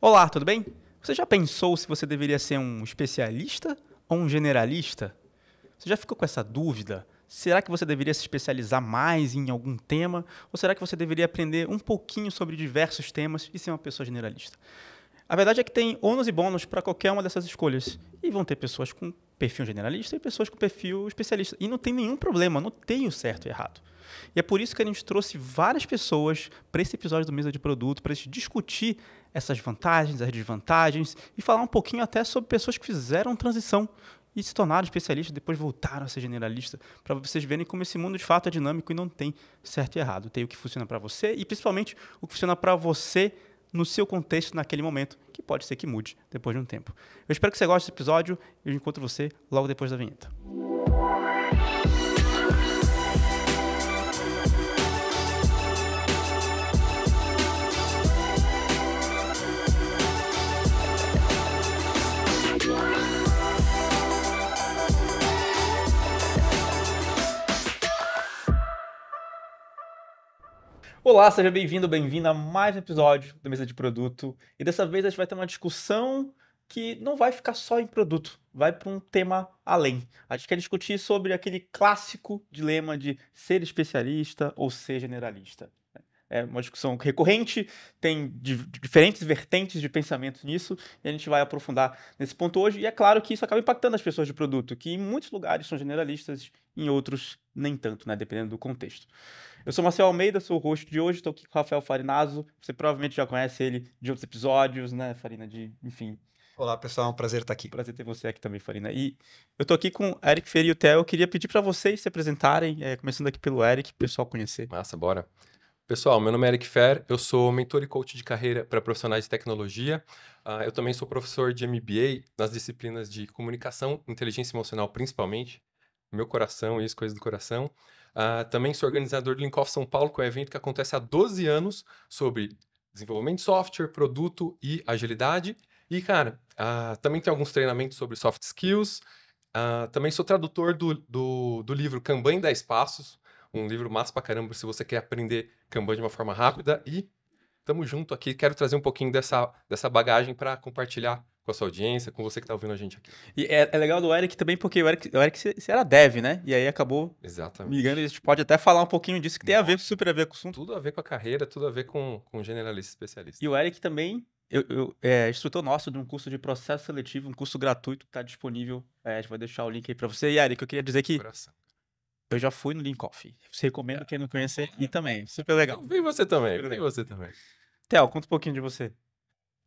Olá, tudo bem? Você já pensou se você deveria ser um especialista ou um generalista? Você já ficou com essa dúvida? Será que você deveria se especializar mais em algum tema? Ou será que você deveria aprender um pouquinho sobre diversos temas e ser uma pessoa generalista? A verdade é que tem ônus e bônus para qualquer uma dessas escolhas. E vão ter pessoas com perfil generalista e pessoas com perfil especialista. E não tem nenhum problema, não tem o certo e errado. E é por isso que a gente trouxe várias pessoas para esse episódio do Mesa de Produto, para a gente discutir essas vantagens, as desvantagens e falar um pouquinho até sobre pessoas que fizeram transição e se tornaram especialistas, depois voltaram a ser generalista, para vocês verem como esse mundo de fato é dinâmico e não tem certo e errado. Tem o que funciona para você e principalmente o que funciona para você no seu contexto naquele momento, que pode ser que mude depois de um tempo. Eu espero que você goste desse episódio e eu encontro você logo depois da vinheta. Olá, seja bem-vindo, bem-vinda a mais um episódio do Mesa de Produto. E dessa vez a gente vai ter uma discussão que não vai ficar só em produto, vai para um tema além. A gente quer discutir sobre aquele clássico dilema de ser especialista ou ser generalista. É uma discussão recorrente, tem diferentes vertentes de pensamento nisso, e a gente vai aprofundar nesse ponto hoje. E é claro que isso acaba impactando as pessoas de produto, que em muitos lugares são generalistas, em outros nem tanto, né, dependendo do contexto. Eu sou Marcel Almeida, sou o host de hoje, estou aqui com o Rafael Farinazo. Você provavelmente já conhece ele de outros episódios, né, Farina? Enfim, Olá, pessoal, é um prazer estar aqui. prazer ter você aqui também, Farina. E eu estou aqui com o Eric Feri e o Theo. Eu queria pedir para vocês se apresentarem, começando aqui pelo Eric, para o pessoal conhecer. Massa, bora. Pessoal, meu nome é Eric Fer, eu sou mentor e coach de carreira para profissionais de tecnologia. Eu também sou professor de MBA nas disciplinas de comunicação, inteligência emocional principalmente, meu coração, isso, coisa do coração. Também sou organizador do Linkoff São Paulo, que é um evento que acontece há 12 anos sobre desenvolvimento de software, produto e agilidade. E, cara, também tem alguns treinamentos sobre soft skills. Também sou tradutor do livro Kanban em 10 Passos, um livro massa pra caramba se você quer aprender Kanban de uma forma rápida. E tamo junto aqui. Quero trazer um pouquinho dessa bagagem para compartilhar com a sua audiência, com você que tá ouvindo a gente aqui. E é legal do Eric também, porque o Eric você era dev, né? E aí acabou Exatamente. me ligando, a gente pode até falar um pouquinho disso, que tem a ver, super a ver com o assunto. Tudo a ver com a carreira, tudo a ver com generalista especialista. E o Eric também é instrutor nosso de um curso de processo seletivo, um curso gratuito que está disponível. A gente vai deixar o link aí para você. E Eric, eu queria dizer que Coração. eu já fui no Linkoff. Você recomendo quem não conhecer e também. Super legal. Vem você também, vem você também. Theo, conta um pouquinho de você.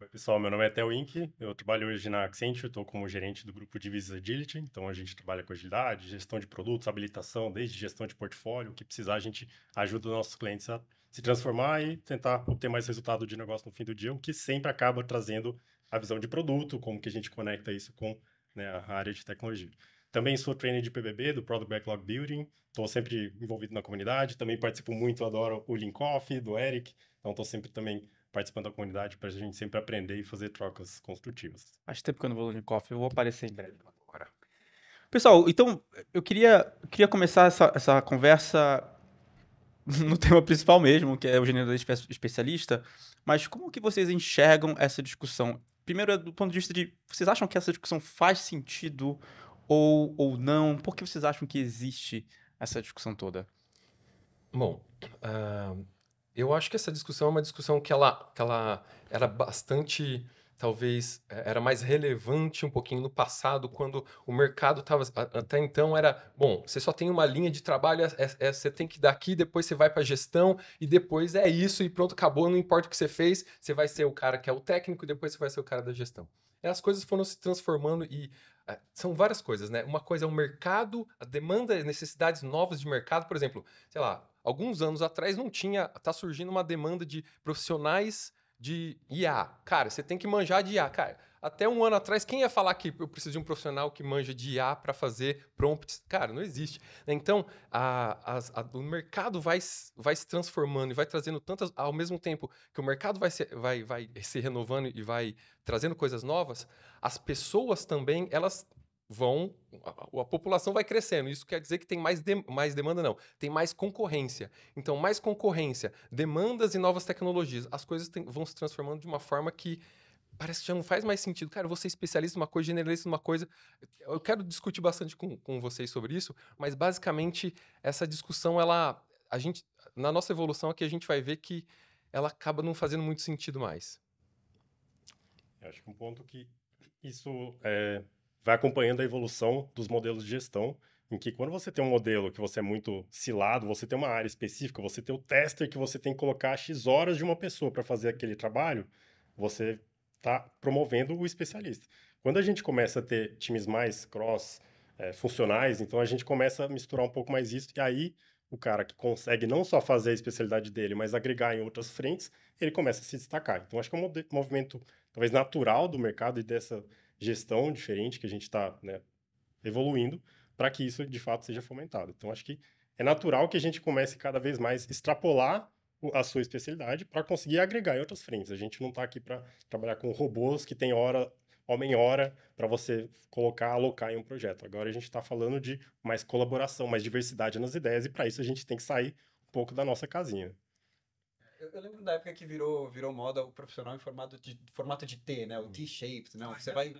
Oi, pessoal, meu nome é Theo Inck, eu trabalho hoje na Accenture, estou como gerente do grupo de Business Agility, então a gente trabalha com agilidade, gestão de produtos, habilitação, desde gestão de portfólio, o que precisar a gente ajuda os nossos clientes a se transformar e tentar obter mais resultado de negócio no fim do dia, o que sempre acaba trazendo a visão de produto, como que a gente conecta isso com, né, a área de tecnologia. Também sou trainer de PBB, do Product Backlog Building, estou sempre envolvido na comunidade, também participo muito, adoro o Linkoff, do Eric, então estou sempre também participando da comunidade para a gente sempre aprender e fazer trocas construtivas. Faz tempo que eu não vou no Linkoff, eu vou aparecer em breve agora. Pessoal, então eu queria começar essa conversa no tema principal mesmo, que é o generalista especialista, mas como que vocês enxergam essa discussão? Primeiro, do ponto de vista de, vocês acham que essa discussão faz sentido ou não? Por que vocês acham que existe essa discussão toda? Bom, eu acho que essa discussão é uma discussão que ela era bastante, talvez, era mais relevante um pouquinho no passado, quando o mercado estava, até então era, bom, você só tem uma linha de trabalho, você tem que ir daqui, depois você vai para a gestão, e depois é isso, e pronto, acabou, não importa o que você fez, você vai ser o cara que é o técnico, e depois você vai ser o cara da gestão. E as coisas foram se transformando e são várias coisas, né? Uma coisa é o mercado, a demanda, necessidades novas de mercado, por exemplo, sei lá, alguns anos atrás não tinha, tá surgindo uma demanda de profissionais de IA. Cara, você tem que manjar de IA. Cara, até um ano atrás, quem ia falar que eu preciso de um profissional que manja de IA para fazer prompts? Cara, não existe. Então, o mercado vai se transformando e vai trazendo tantas... Ao mesmo tempo que o mercado vai se renovando e vai trazendo coisas novas, as pessoas também, elas vão... A população vai crescendo. Isso quer dizer que tem mais demanda, não. Tem mais concorrência. Então, mais concorrência, demandas e novas tecnologias. As coisas vão se transformando de uma forma que parece que já não faz mais sentido. Cara, eu vou ser especialista numa coisa, generalista numa coisa. Eu quero discutir bastante com vocês sobre isso, mas basicamente essa discussão, a gente, na nossa evolução aqui, a gente vai ver que ela acaba não fazendo muito sentido mais. Eu acho que um ponto que isso vai acompanhando a evolução dos modelos de gestão, em que quando você tem um modelo que você é muito cilado, você tem uma área específica, você tem o tester que você tem que colocar X horas de uma pessoa para fazer aquele trabalho, você está promovendo o especialista. Quando a gente começa a ter times mais funcionais, então a gente começa a misturar um pouco mais isso, e aí o cara que consegue não só fazer a especialidade dele, mas agregar em outras frentes, ele começa a se destacar. Então acho que é um movimento talvez natural do mercado e dessa gestão diferente que a gente está, né, evoluindo para que isso de fato seja fomentado. Então acho que é natural que a gente comece cada vez mais extrapolar a sua especialidade para conseguir agregar em outras frentes. A gente não está aqui para trabalhar com robôs que tem homem-hora para você colocar, alocar em um projeto. Agora a gente está falando de mais colaboração, mais diversidade nas ideias, e para isso a gente tem que sair um pouco da nossa casinha. Eu lembro da época que virou moda o profissional em formato de T, né? O T-shaped, não? Você vai...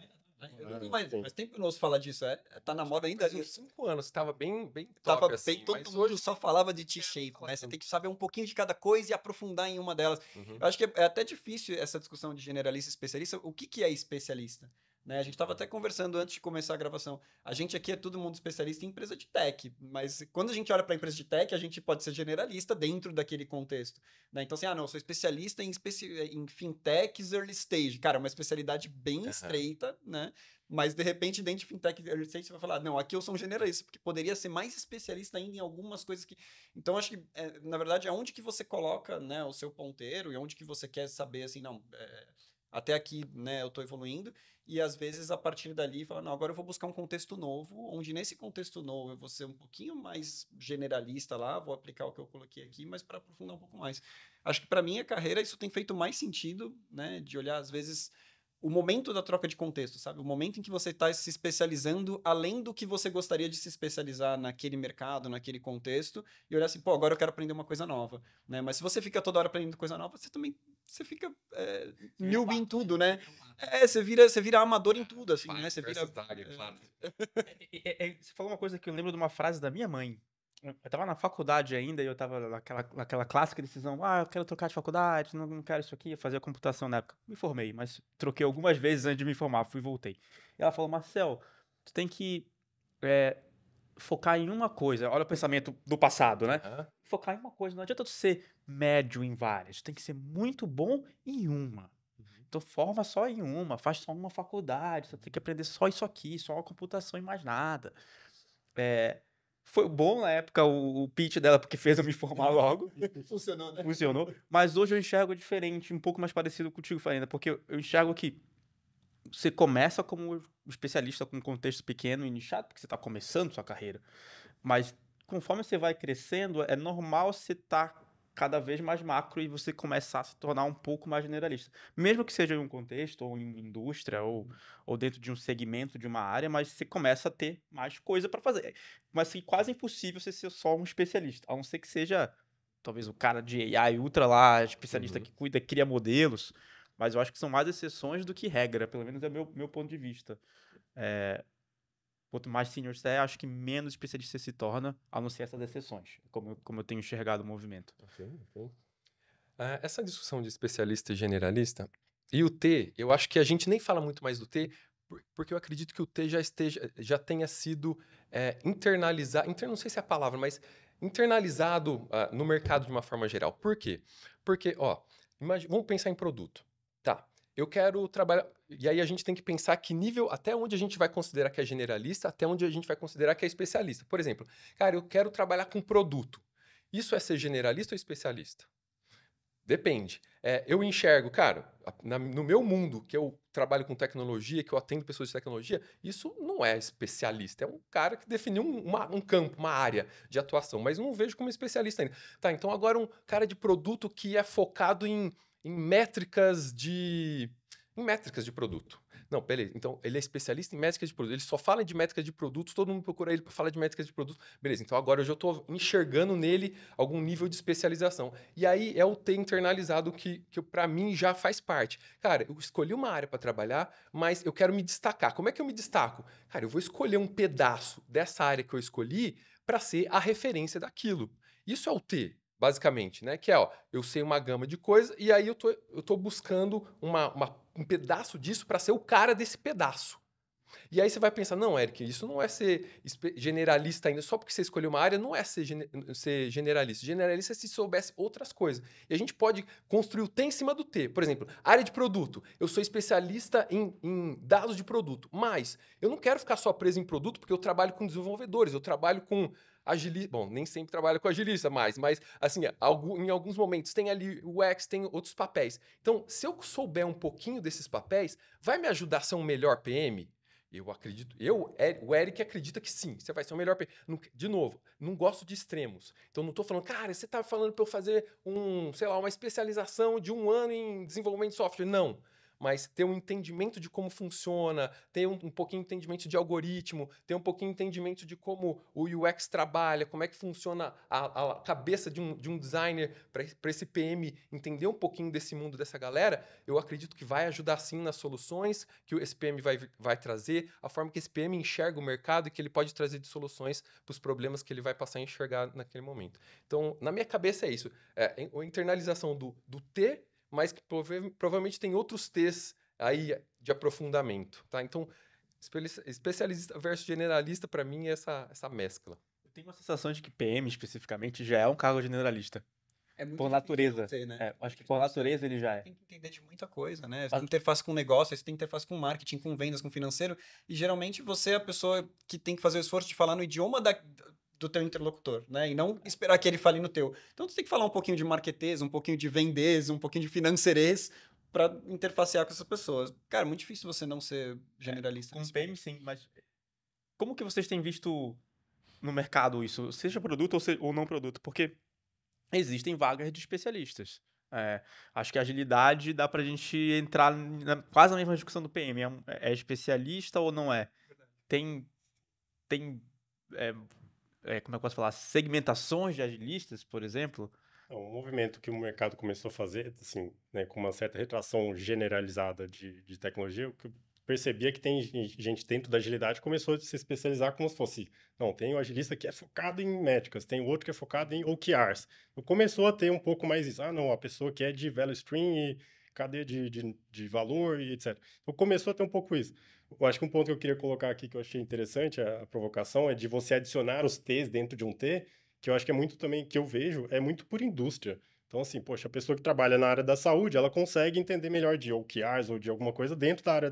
Mas tempo não se fala disso, tá na moda ainda. Faz uns 5 anos, estava bem Tava top, bem, assim, todo mas mundo hoje só falava de T-shape, né? Você tem que saber um pouquinho de cada coisa e aprofundar em uma delas. Uhum. Eu acho que é até difícil essa discussão de generalista e especialista. O que é especialista? Né? A gente estava até conversando antes de começar a gravação. A gente aqui é todo mundo especialista em empresa de tech, mas quando a gente olha para a empresa de tech, a gente pode ser generalista dentro daquele contexto. Né? Então, assim, não, eu sou especialista em fintechs early stage. Cara, é uma especialidade bem estreita, né? Mas, de repente, dentro de fintech early stage, você vai falar, não, aqui eu sou um generalista, porque poderia ser mais especialista ainda em algumas coisas que... Então, acho que, na verdade, é onde que você coloca, né, o seu ponteiro e onde que você quer saber, assim, não, até aqui, né, eu estou evoluindo, e às vezes, a partir dali, fala, não, agora eu vou buscar um contexto novo, onde nesse contexto novo eu vou ser um pouquinho mais generalista lá, vou aplicar o que eu coloquei aqui, mas para aprofundar um pouco mais. Acho que, para minha carreira, isso tem feito mais sentido, né, de olhar, às vezes... o momento da troca de contexto, sabe? O momento em que você está se especializando além do que você gostaria de se especializar naquele mercado, naquele contexto, e olhar assim, pô, agora eu quero aprender uma coisa nova, né? Mas se você fica toda hora aprendendo coisa nova, você fica newbie em tudo, né? Você vira amador em tudo, assim, né? Você vira... claro. Você falou uma coisa que eu lembro de uma frase da minha mãe. Eu tava na faculdade ainda e eu tava naquela clássica decisão, eu quero trocar de faculdade, não quero isso aqui, fazer a computação na época. Me formei, mas troquei algumas vezes antes de me formar, fui e voltei. E ela falou, Marcel, tu tem que focar em uma coisa. Olha o pensamento do passado, né? Focar em uma coisa, não adianta tu ser médio em várias, tu tem que ser muito bom em uma. Então forma só em uma, faz só uma faculdade, você tem que aprender só isso aqui, só a computação e mais nada. Foi bom na época o pitch dela, porque fez eu me formar logo. Funcionou, né? Funcionou. Mas hoje eu enxergo diferente, um pouco mais parecido contigo, Farina, porque eu enxergo que você começa como especialista com um contexto pequeno e nichado, porque você está começando sua carreira. Mas conforme você vai crescendo, é normal você estar cada vez mais macro e você começar a se tornar um pouco mais generalista. Mesmo que seja em um contexto, ou em indústria, ou dentro de um segmento de uma área, mas você começa a ter mais coisa para fazer. Mas assim, quase impossível você ser só um especialista, a não ser que seja, talvez, o cara de AI ultra lá, especialista que cuida, cria modelos, mas eu acho que são mais exceções do que regra, pelo menos é meu ponto de vista. Quanto mais senior você é, acho que menos especialista você se torna, a não ser essas exceções, como eu tenho enxergado o movimento. Ok. Essa discussão de especialista e generalista, e o T, eu acho que a gente nem fala muito mais do T, porque eu acredito que o T já tenha sido internalizado, não sei se é a palavra, mas internalizado no mercado de uma forma geral. Por quê? Porque, vamos pensar em produto. Tá, eu quero trabalhar... E aí a gente tem que pensar que nível, até onde a gente vai considerar que é generalista, até onde a gente vai considerar que é especialista. Por exemplo, cara, eu quero trabalhar com produto. Isso é ser generalista ou especialista? Depende. Eu enxergo, cara, no meu mundo, que eu trabalho com tecnologia, que eu atendo pessoas de tecnologia, isso não é especialista. É um cara que definiu um campo, uma área de atuação, mas não vejo como especialista ainda. Tá, então agora um cara de produto que é focado em métricas de produto. Não, beleza. Então, ele é especialista em métricas de produtos. Ele só fala de métricas de produtos, todo mundo procura ele para falar de métricas de produtos. Beleza, então agora eu já estou enxergando nele algum nível de especialização. E aí é o T internalizado que para mim já faz parte. Cara, eu escolhi uma área para trabalhar, mas eu quero me destacar. Como é que eu me destaco? Cara, eu vou escolher um pedaço dessa área que eu escolhi para ser a referência daquilo. Isso é o T. Basicamente, né? Que é, ó, eu sei uma gama de coisas e aí eu tô buscando um pedaço disso para ser o cara desse pedaço. E aí você vai pensar, não, Eric, isso não é ser generalista ainda. Só porque você escolheu uma área, não é ser generalista. Generalista é se soubesse outras coisas. E a gente pode construir o T em cima do T. Por exemplo, área de produto. Eu sou especialista em dados de produto. Mas eu não quero ficar só preso em produto porque eu trabalho com desenvolvedores, eu trabalho com agilista. Bom, nem sempre trabalho com agilista mais, mas assim, em alguns momentos tem ali o UX, tem outros papéis. Então, se eu souber um pouquinho desses papéis, vai me ajudar a ser um melhor PM? Eu acredito. O Eric acredita que sim, você vai ser o melhor PM. De novo, não gosto de extremos. Então, não estou falando, cara, você está falando para eu fazer uma especialização de 1 ano em desenvolvimento de software. Não. Mas ter um entendimento de como funciona, ter um pouquinho de entendimento de algoritmo, ter um pouquinho de entendimento de como o UX trabalha, como é que funciona a cabeça de um designer para esse PM entender um pouquinho desse mundo dessa galera, eu acredito que vai ajudar sim nas soluções que esse PM vai trazer, a forma que esse PM enxerga o mercado e que ele pode trazer de soluções para os problemas que ele vai passar a enxergar naquele momento. Então, na minha cabeça é isso. A internalização do T, mas que provavelmente tem outros T's aí de aprofundamento, tá? Então, especialista versus generalista, para mim, é essa mescla. Eu tenho uma sensação de que PM, especificamente, já é um cargo generalista. É muito Por difícil natureza. você, né? Acho que por natureza ele já é. Tem que entender de muita coisa, né? Você tem interface com negócio, você tem interface com marketing, com vendas, com financeiro, e geralmente você é a pessoa que tem que fazer o esforço de falar no idioma do teu interlocutor, né? E não esperar que ele fale no teu. Então, tu tem que falar um pouquinho de marketês, um pouquinho de vendês, um pouquinho de financeirês para interfacear com essas pessoas. Cara, muito difícil você não ser generalista. Com PM, sim, mas como que vocês têm visto no mercado isso? Seja produto ou não produto? Porque existem vagas de especialistas. Acho que a agilidade dá pra gente entrar quase na mesma discussão do PM. É especialista ou não é? Tem como é que eu posso falar? Segmentações de agilistas, por exemplo? Um movimento que o mercado começou a fazer, assim, né, com uma certa retração generalizada de tecnologia, o que eu percebia que tem gente dentro da agilidade que começou a se especializar como se fosse, não, tem o agilista que é focado em métricas, tem o outro que é focado em OKRs. Então, começou a ter um pouco mais isso. Não, a pessoa que é de value stream e cadeia de valor e etc. Então, começou a ter um pouco isso. Eu acho que um ponto que eu queria colocar aqui que eu achei interessante, a provocação, é de você adicionar os T's dentro de um T, que eu acho que é muito também, que eu vejo, é muito por indústria. Então, assim, poxa, a pessoa que trabalha na área da saúde, ela consegue entender melhor de OKRs ou de alguma coisa dentro da área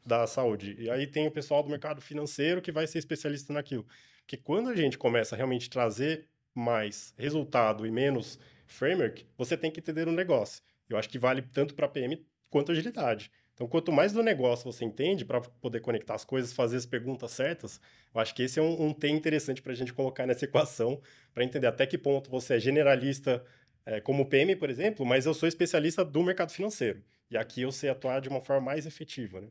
da saúde. E aí tem o pessoal do mercado financeiro que vai ser especialista naquilo. Porque quando a gente começa a realmente trazer mais resultado e menos framework, você tem que entender o negócio. Eu acho que vale tanto para PM quanto agilidade. Então, quanto mais do negócio você entende para poder conectar as coisas, fazer as perguntas certas, eu acho que esse é um T interessante para a gente colocar nessa equação, para entender até que ponto você é generalista, como PM, por exemplo, mas eu sou especialista do mercado financeiro. E aqui eu sei atuar de uma forma mais efetiva, né?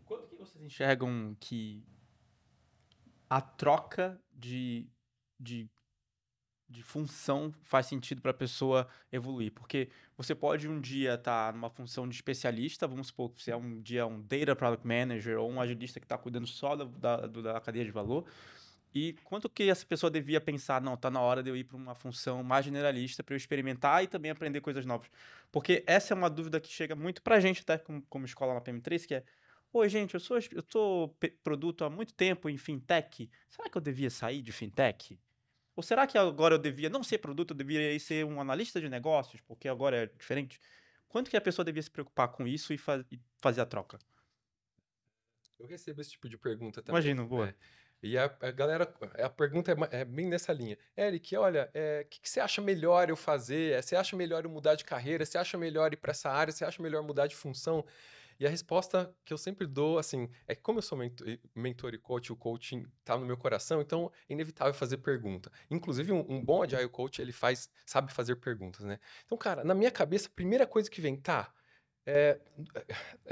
Quanto que vocês enxergam que a troca de função faz sentido para a pessoa evoluir? Porque você pode um dia estar numa função de especialista, vamos supor que você é um dia um Data Product Manager ou um agilista que está cuidando só da cadeia de valor, e quanto que essa pessoa devia pensar, não, tá na hora de eu ir para uma função mais generalista para eu experimentar e também aprender coisas novas? Porque essa é uma dúvida que chega muito pra gente, até como escola na PM3, que é: oi, gente, eu tô produto há muito tempo em fintech, será que eu devia sair de fintech? Ou será que agora eu devia não ser produto, eu devia ser um analista de negócios, porque agora é diferente? Quanto que a pessoa devia se preocupar com isso e fazer a troca? Eu recebo esse tipo de pergunta também. Imagino, boa. E a galera, a pergunta é bem nessa linha. Eric, olha, o que você acha melhor eu fazer? Você acha melhor eu mudar de carreira? Você acha melhor ir para essa área? Você acha melhor mudar de função? E a resposta que eu sempre dou, assim, é que como eu sou mentor e coach, o coaching tá no meu coração, então é inevitável fazer pergunta. Inclusive, um bom Agile Coach, ele sabe fazer perguntas, né? Então, cara, na minha cabeça, a primeira coisa que vem,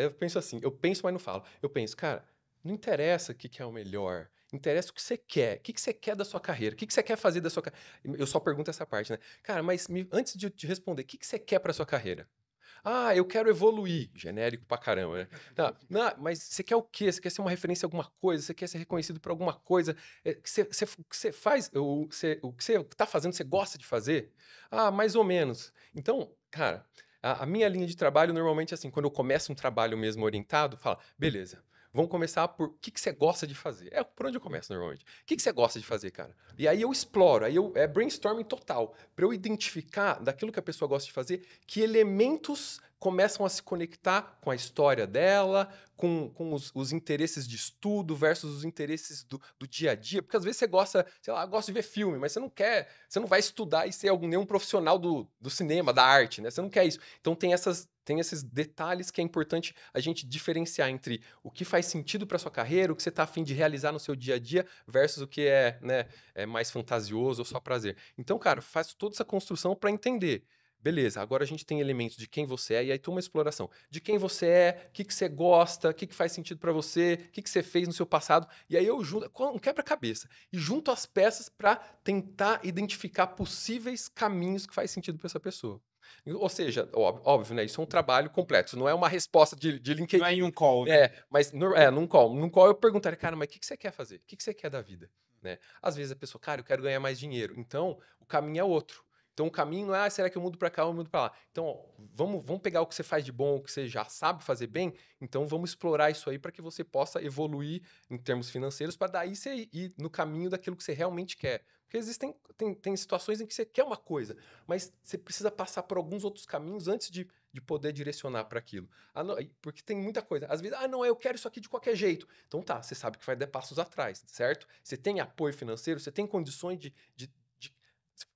eu penso assim, eu penso, mas não falo. Eu penso, cara, não interessa o que é o melhor. Interessa o que você quer. O que você quer da sua carreira? O que você quer fazer da sua carreira? Eu só pergunto essa parte, né? Cara, mas antes de te responder, o que você quer pra sua carreira? Ah, eu quero evoluir. Genérico pra caramba, né? Tá, não, mas você quer o quê? Você quer ser uma referência em alguma coisa? Você quer ser reconhecido por alguma coisa? Que você faz, o que você tá fazendo, você gosta de fazer? Ah, mais ou menos. Então, cara, a minha linha de trabalho normalmente é assim, quando eu começo um trabalho mesmo orientado, fala, beleza, vamos começar por o que você gosta de fazer. É por onde eu começo normalmente. O que você gosta de fazer, cara? E aí eu exploro, é brainstorming total, para eu identificar daquilo que a pessoa gosta de fazer, que elementos começam a se conectar com a história dela, com os interesses de estudo versus os interesses do dia a dia. Porque às vezes você gosta, sei lá, gosta de ver filme, mas você não quer, você não vai estudar e ser nenhum profissional do cinema, da arte, né? Você não quer isso. Então tem esses detalhes que é importante a gente diferenciar entre o que faz sentido para sua carreira, o que você está a fim de realizar no seu dia a dia, versus o que é mais fantasioso ou só prazer. Então, cara, faz toda essa construção para entender. Beleza, agora a gente tem elementos de quem você é, e aí tem uma exploração. De quem você é, o que você gosta, o que faz sentido para você, o que você fez no seu passado. E aí eu junto, um quebra-cabeça, e junto as peças para tentar identificar possíveis caminhos que faz sentido para essa pessoa. Ou seja, óbvio, né? Isso é um trabalho completo, não é uma resposta de LinkedIn. Não é em um call, né? Mas num call. Num call eu perguntaria, cara, mas o que você quer fazer? O que você quer da vida? Né? Às vezes a pessoa, cara, eu quero ganhar mais dinheiro. Então, o caminho é outro. Então, o caminho não é, será que eu mudo para cá ou eu mudo para lá? Então, ó, vamos pegar o que você faz de bom, o que você já sabe fazer bem, então vamos explorar isso aí para que você possa evoluir em termos financeiros, para daí você ir no caminho daquilo que você realmente quer. Porque existem tem situações em que você quer uma coisa, mas você precisa passar por alguns outros caminhos antes de poder direcionar para aquilo. Porque tem muita coisa. Às vezes, não, eu quero isso aqui de qualquer jeito. Então tá, você sabe que vai dar passos atrás, certo? Você tem apoio financeiro, você tem condições de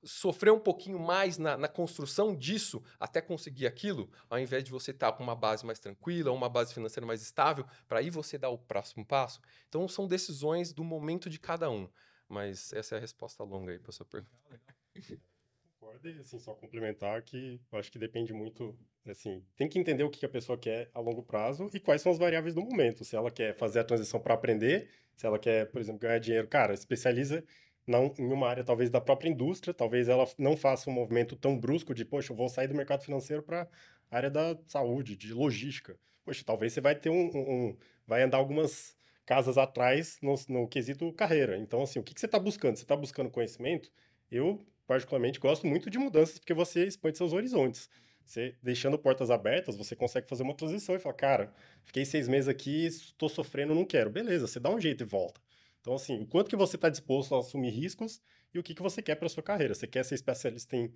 sofrer um pouquinho mais na construção disso até conseguir aquilo, ao invés de você estar com uma base mais tranquila, uma base financeira mais estável, para aí você dar o próximo passo. Então, são decisões do momento de cada um. Mas essa é a resposta longa aí para sua pergunta. Concordo, e assim, só complementar que eu acho que depende muito, assim, tem que entender o que a pessoa quer a longo prazo e quais são as variáveis do momento. Se ela quer fazer a transição para aprender, se ela quer, por exemplo, ganhar dinheiro, cara, especializa em uma área talvez da própria indústria, talvez ela não faça um movimento tão brusco de, poxa, eu vou sair do mercado financeiro para a área da saúde, de logística. Poxa, talvez você vai ter vai andar algumas casas atrás no quesito carreira. Então, assim, o que você está buscando? Você está buscando conhecimento? Eu particularmente gosto muito de mudanças porque você expande seus horizontes. Você deixando portas abertas, você consegue fazer uma transição e falar, cara, fiquei 6 meses aqui, estou sofrendo, não quero. Beleza, você dá um jeito e volta. Então, assim, o quanto que você está disposto a assumir riscos e o que você quer para sua carreira. Você quer ser especialista em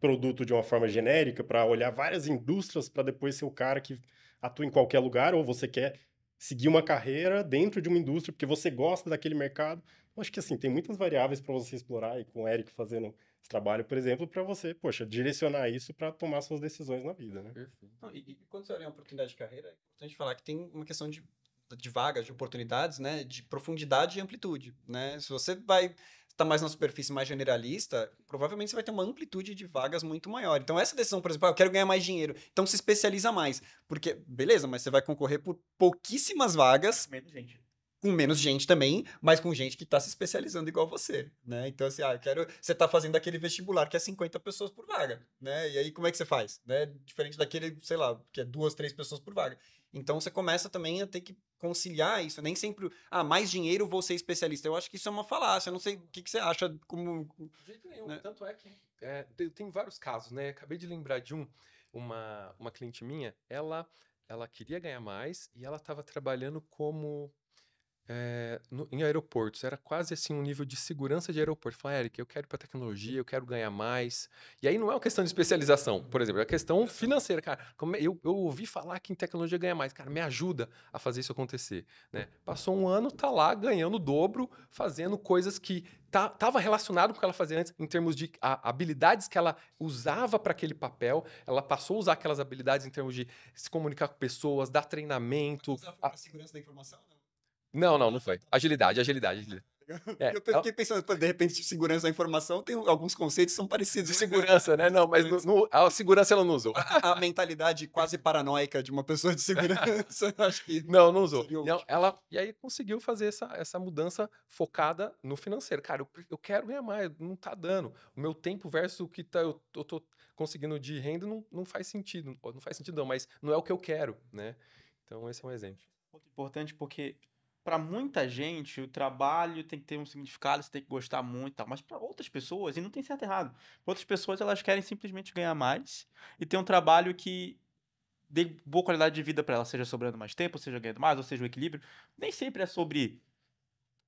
produto de uma forma genérica para olhar várias indústrias para depois ser o cara que atua em qualquer lugar, ou você quer seguir uma carreira dentro de uma indústria porque você gosta daquele mercado. Eu acho que assim, tem muitas variáveis para você explorar e com o Eric fazendo esse trabalho, por exemplo, para você, poxa, direcionar isso para tomar suas decisões na vida, né? Perfeito. Não, e quando você olha uma oportunidade de carreira, é importante falar que tem uma questão de vagas, de oportunidades, né, de profundidade e amplitude, né? Se você vai estar mais na superfície mais generalista, provavelmente você vai ter uma amplitude de vagas muito maior. Então essa decisão, por exemplo, eu quero ganhar mais dinheiro, então se especializa mais, porque beleza, mas você vai concorrer por pouquíssimas vagas, Menos gente. com menos gente também, mas com gente que está se especializando igual você, né? Então, assim, você está fazendo aquele vestibular que é 50 pessoas por vaga, né? E aí, como é que você faz? Né? Diferente daquele, sei lá, que é 2, 3 pessoas por vaga. Então, você começa também a ter que conciliar isso. Nem sempre, mais dinheiro, vou ser especialista. Eu acho que isso é uma falácia. Eu não sei o que você acha como... De jeito nenhum. Né? Tanto é que tem vários casos, né? Acabei de lembrar de uma cliente minha, ela queria ganhar mais e ela estava trabalhando como... em aeroportos, era quase assim um nível de segurança de aeroporto. Falei, Eric, eu quero ir para tecnologia, eu quero ganhar mais. E aí não é uma questão de especialização, por exemplo, é uma questão financeira, cara. Eu ouvi falar que em tecnologia ganha mais, cara, me ajuda a fazer isso acontecer, né? Passou um ano, tá lá ganhando o dobro, fazendo coisas que tava relacionado com o que ela fazia antes, em termos de habilidades que ela usava para aquele papel. Ela passou a usar aquelas habilidades em termos de se comunicar com pessoas, dar treinamento. Usar para segurança da informação, não? Não foi. Agilidade. É, Eu fiquei pensando, pô, de repente, de segurança da informação, tem alguns conceitos que são parecidos. de segurança, né? Não, mas a segurança ela não usou. A mentalidade quase paranoica de uma pessoa de segurança, eu acho que Não, não usou. seria Não, útil. e aí conseguiu fazer essa mudança focada no financeiro. Cara, eu quero ganhar mais, não tá dando. O meu tempo versus o que eu tô conseguindo de renda não faz sentido. Não faz sentido não, mas não é o que eu quero, né? Então esse é um exemplo. Muito importante porque para muita gente o trabalho tem que ter um significado, você tem que gostar muito e tal, mas para outras pessoas, e não tem certo e errado, pra outras pessoas elas querem simplesmente ganhar mais e ter um trabalho que dê boa qualidade de vida para elas, seja sobrando mais tempo, seja ganhando mais, ou seja o equilíbrio. Nem sempre é sobre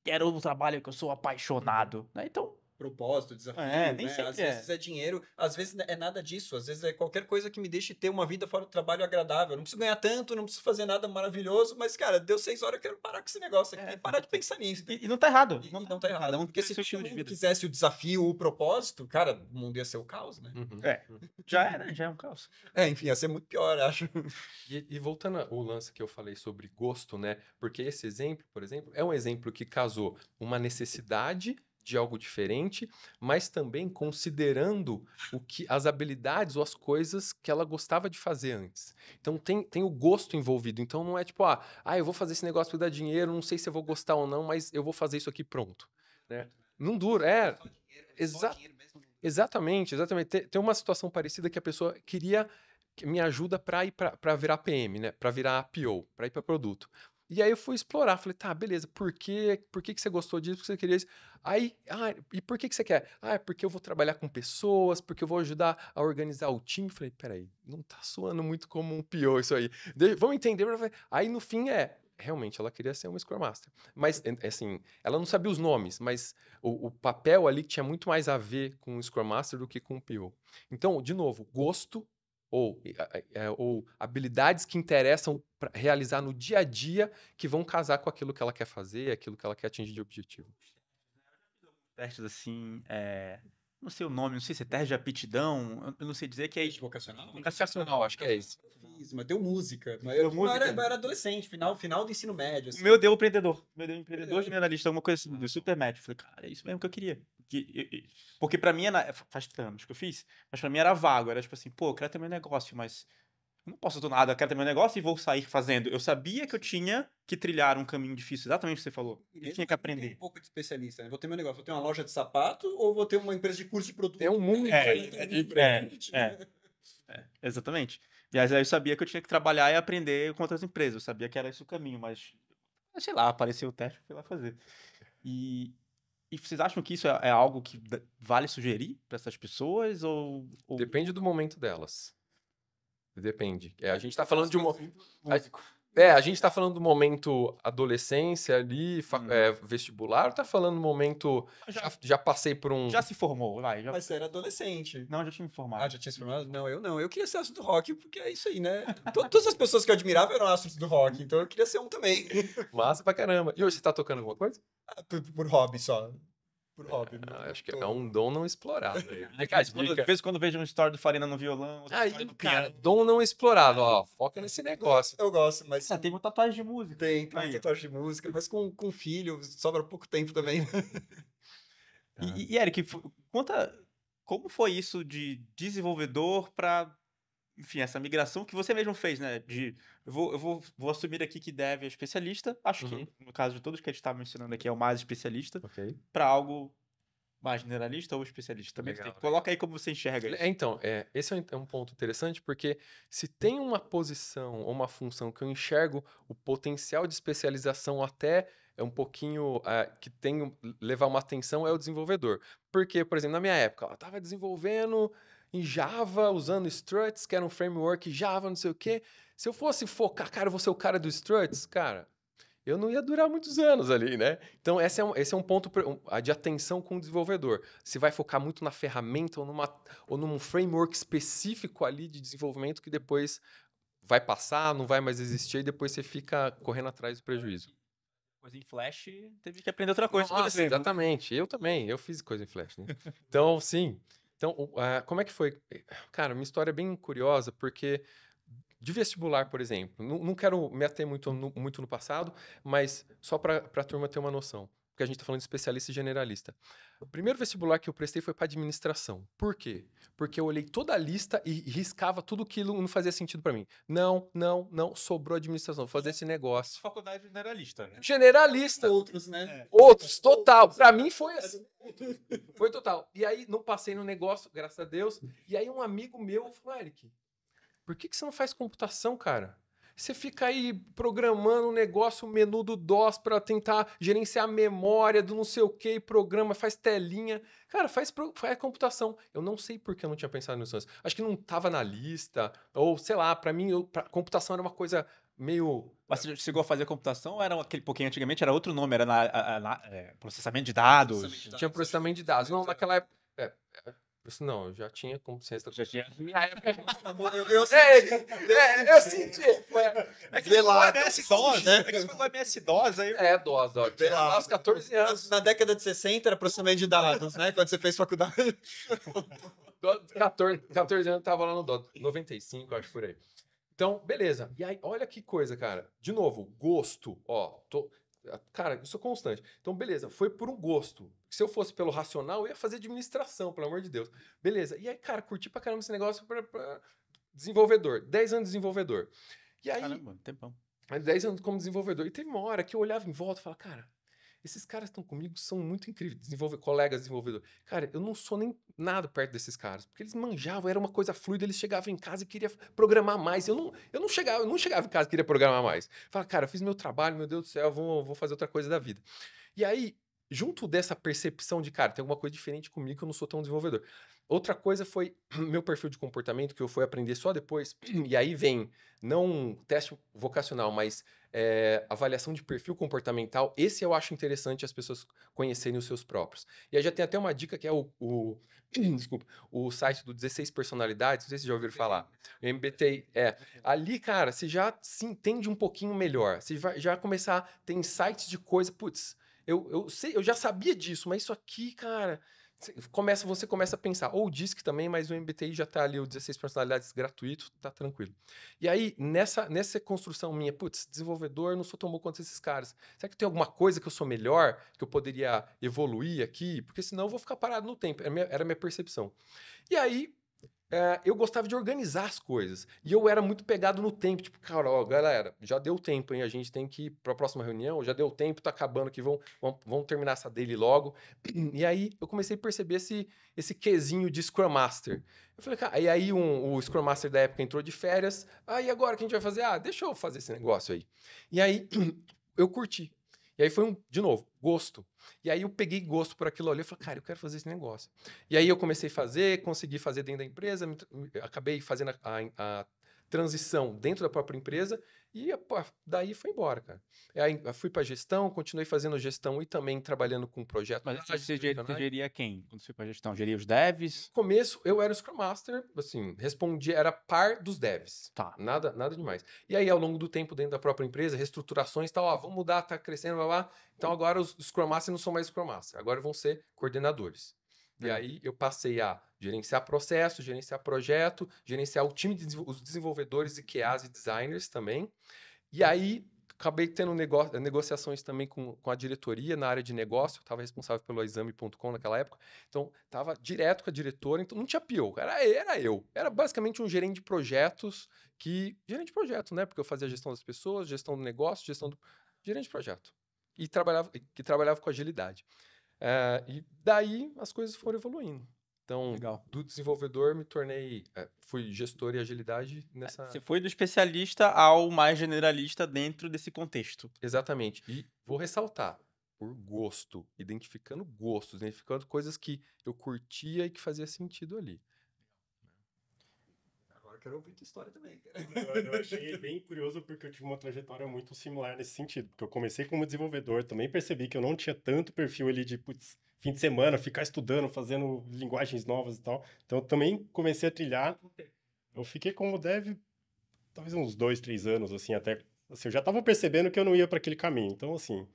quero um trabalho que eu sou apaixonado, né? Então, Propósito, desafio, nem né? sempre Às vezes é dinheiro, às vezes é nada disso, às vezes é qualquer coisa que me deixe ter uma vida fora do trabalho agradável. Eu não preciso ganhar tanto, não preciso fazer nada maravilhoso, mas, cara, deu 6 horas, eu quero parar com esse negócio aqui e parar de pensar nisso. E não tá errado. E não tá errado. Cada um Porque tem se seu todo estilo de mundo vida. quisesse o desafio, o propósito, cara, o mundo ia ser o caos, né? Uhum. Já é um caos. Enfim, ia ser muito pior, acho. E voltando ao lance que eu falei sobre gosto, né? Porque esse exemplo, por exemplo, é um exemplo que casou uma necessidade de algo diferente, mas também considerando as habilidades ou as coisas que ela gostava de fazer antes. Então tem o gosto envolvido. Então não é tipo, eu vou fazer esse negócio para dar dinheiro, não sei se eu vou gostar ou não, mas eu vou fazer isso aqui pronto, né? Não dura, exatamente. Tem uma situação parecida que a pessoa queria que me ajuda para ir para virar PM, né? Para virar PO, para ir para produto. E aí eu fui explorar, falei, tá, beleza, por que você gostou disso, por que você queria isso? Aí, e por que você quer? É porque eu vou trabalhar com pessoas, porque eu vou ajudar a organizar o time. Falei, peraí, não tá soando muito como um PO isso aí. Vamos entender. Aí no fim realmente, ela queria ser uma Scrum Master. Mas, assim, ela não sabia os nomes, mas o papel ali tinha muito mais a ver com o Scrum Master do que com o PO. Então, de novo, gosto ou habilidades que interessam para realizar no dia a dia que vão casar com aquilo que ela quer fazer, aquilo que ela quer atingir de objetivo. Testes assim, não sei o nome, não sei se é teste de aptidão, eu não sei dizer que é Vocacional? Vocacional, acho que é isso. Fiz, mas deu música. Deu música? Eu era adolescente, final do ensino médio. O Assim. meu deu empreendedor. O meu deu empreendedor generalista, alguma coisa assim, do super médio. Falei, cara, é isso mesmo que eu queria. Porque pra mim, faz anos que eu fiz, mas pra mim era vago. Era tipo assim, pô, eu quero ter meu negócio, mas eu não posso do nada, eu quero ter meu negócio e vou sair fazendo. Eu sabia que eu tinha que trilhar um caminho difícil, exatamente o que você falou. Eu tinha que aprender. Um pouco de especialista, né? Vou ter meu negócio, vou ter uma loja de sapato ou vou ter uma empresa de curso de produto? Tem um mundo. Exatamente. E aí eu sabia que eu tinha que trabalhar e aprender com outras empresas. Eu sabia que era esse o caminho, mas sei lá, apareceu o teste, fui lá fazer. E vocês acham que isso é algo que vale sugerir para essas pessoas ou... Depende do momento delas. Depende. A gente tá falando de uma... músico? A gente tá falando do momento adolescência ali, vestibular, ou tá falando do momento... Já passei por um... Já se formou, vai. Mas você era adolescente. Não, já tinha me formado. Já tinha se formado? Não, eu não. Eu queria ser astro do rock, porque é isso aí, né? Todas as pessoas que eu admirava eram astros do rock, então eu queria ser um também. Massa pra caramba. E hoje você tá tocando alguma coisa? Por hobby só. Por hobby. Acho que é um dom não explorado. De vez em quando vejo um story do Farina no violão. Aí, cara, dom não explorado. Ó, foca nesse negócio. Eu gosto, mas... tem uma tatuagem de música. Tem uma tatuagem de música, mas com filho sobra pouco tempo também. E Eric, conta como foi isso de desenvolvedor para, enfim, essa migração que você mesmo fez, né? Eu vou assumir aqui que Dev é especialista, acho que, no caso de todos que a gente está mencionando aqui, é o mais especialista, para algo mais generalista ou especialista. Também coloca aí como você enxerga isso. Então, esse é um ponto interessante, porque se tem uma posição ou uma função que eu enxergo o potencial de especialização até um pouquinho que tem levar uma atenção é o desenvolvedor. Porque, por exemplo, na minha época, eu estava desenvolvendo em Java, usando Struts, que era um framework Java, não sei o quê. Se eu fosse focar, cara, eu vou ser o cara do Struts, cara, eu não ia durar muitos anos ali, né? Então, esse é um ponto de atenção com o desenvolvedor. Se vai focar muito na ferramenta ou num framework específico ali de desenvolvimento que depois vai passar, não vai mais existir, e depois você fica correndo atrás do prejuízo. Coisa em Flash, teve que aprender outra coisa. Nossa, exatamente. Eu também, eu fiz coisa em Flash, né? Então, sim. Então, como é que foi? Cara, minha história é bem curiosa, porque de vestibular, por exemplo, não quero me ater muito no passado, mas só para a turma ter uma noção. porque a gente está falando de especialista e generalista. O primeiro vestibular que eu prestei foi para administração. Por quê? Porque eu olhei toda a lista e riscava tudo que não fazia sentido para mim. Não, sobrou administração, vou fazer esse negócio. Faculdade generalista, né? Generalista. Outros, né? Outros, total. Para mim foi assim. Foi total. E aí não passei no negócio, graças a Deus. E aí um amigo meu falou, Eric, por que você não faz computação, cara? Você fica aí programando um negócio, o menu do DOS para tentar gerenciar a memória do não sei o que, programa, faz telinha. Cara, faz computação. Eu não sei por que eu não tinha pensado nisso antes. Acho que não tava na lista, ou sei lá, para mim, computação era uma coisa meio... Mas você chegou a fazer computação ou era aquele pouquinho antigamente? Era outro nome, era processamento de dados. Tinha processamento de dados. Não, naquela época... Não, eu já tinha consciência. Já tinha. Minha época. Eu senti. É que foi MS-DOS, né? É que foi MS-DOS aí. DOS. Lá aos 14 anos. Na década de 60 era processamento de dados, né? Quando você fez faculdade. 14 anos tava lá no DOS. 95, acho por aí. Então, beleza. E aí, olha que coisa, cara. De novo, gosto. Cara, isso é constante. Então, beleza, foi por um gosto. Se eu fosse pelo racional, eu ia fazer administração, pelo amor de Deus. Beleza. E aí, cara, curti pra caramba esse negócio pra desenvolvedor. 10 anos de desenvolvedor. E aí, caramba, tempão. 10 anos como desenvolvedor. E teve uma hora que eu olhava em volta e falava, cara, esses caras que estão comigo são muito incríveis, colegas desenvolvedores. Cara, eu não sou nem nada perto desses caras, porque eles manjavam, era uma coisa fluida, eles chegavam em casa e queriam programar mais. Eu não chegava em casa e queria programar mais. Falava, cara, eu fiz meu trabalho, meu Deus do céu, vou fazer outra coisa da vida. E aí, junto dessa percepção de, cara, tem alguma coisa diferente comigo que eu não sou tão desenvolvedor. Outra coisa foi meu perfil de comportamento, que eu fui aprender só depois. E aí vem, não um teste vocacional, mas avaliação de perfil comportamental. Esse eu acho interessante as pessoas conhecerem os seus próprios. E aí já tem até uma dica que é desculpa, o site do 16 Personalidades, não sei se vocês já ouviram falar. O MBTI, ali, cara, você já se entende um pouquinho melhor. Você vai já começar a ter insights de coisa, putz, eu sei, eu já sabia disso, mas isso aqui, cara... Você começa a pensar, ou o DISC também, mas o MBTI já tá ali, o 16 personalidades gratuito, tá tranquilo. E aí, nessa construção minha, putz, desenvolvedor, não sou tão bom quanto esses caras. Será que tem alguma coisa que eu sou melhor, que eu poderia evoluir aqui? Porque senão eu vou ficar parado no tempo. Era a minha percepção. E aí, eu gostava de organizar as coisas. E eu era muito pegado no tempo. Tipo, cara, galera, já deu tempo, hein? A gente tem que ir para a próxima reunião. Já deu tempo, tá acabando aqui. Vamos terminar essa daily logo. E aí, eu comecei a perceber esse quesinho de Scrum Master. Eu falei, cara... E aí, o Scrum Master da época entrou de férias. E agora o que a gente vai fazer? Deixa eu fazer esse negócio aí. E aí, eu curti. E aí foi de novo, gosto. E aí eu peguei gosto por aquilo ali, eu falei, cara, eu quero fazer esse negócio. E aí eu comecei a fazer, consegui fazer dentro da empresa, acabei fazendo a transição dentro da própria empresa e daí foi embora, cara. E aí eu fui para gestão, continuei fazendo gestão e também trabalhando com projetos. Mas você geria quem? Quando você foi para gestão? Geria os devs? No começo, eu era o Scrum Master, assim, era par dos devs. Tá. Nada demais. E aí, ao longo do tempo, dentro da própria empresa, reestruturações e tal, vamos mudar, tá crescendo, blá, blá. Então agora os Scrum Masters não são mais Scrum Master, agora vão ser coordenadores. E aí eu passei a gerenciar processo, gerenciar projeto, gerenciar o time os desenvolvedores e QAs e designers também. E aí acabei tendo negociações também com a diretoria na área de negócio. Eu estava responsável pelo exame.com naquela época. Então, estava direto com a diretora. Então, não tinha PO. Era eu. Era basicamente um gerente de projetos gerente de projeto, né? Porque eu fazia gestão das pessoas, gestão do negócio, gerente de projeto. E que trabalhava com agilidade. E daí as coisas foram evoluindo. Então, legal. Do desenvolvedor me tornei... fui gestor e agilidade nessa... Você foi do especialista ao mais generalista dentro desse contexto. Exatamente. E vou ressaltar, por gosto, identificando coisas que eu curtia e que fazia sentido ali. Agora eu quero ouvir tua história também, cara. Eu achei bem curioso porque eu tive uma trajetória muito similar nesse sentido. Porque eu comecei como desenvolvedor, também percebi que eu não tinha tanto perfil ali de, fim de semana, ficar estudando, fazendo linguagens novas e tal. Então, eu também comecei a trilhar. Eu fiquei como dev, talvez uns 2, 3 anos, assim, até... Assim, eu já estava percebendo que eu não ia para aquele caminho. Então, assim,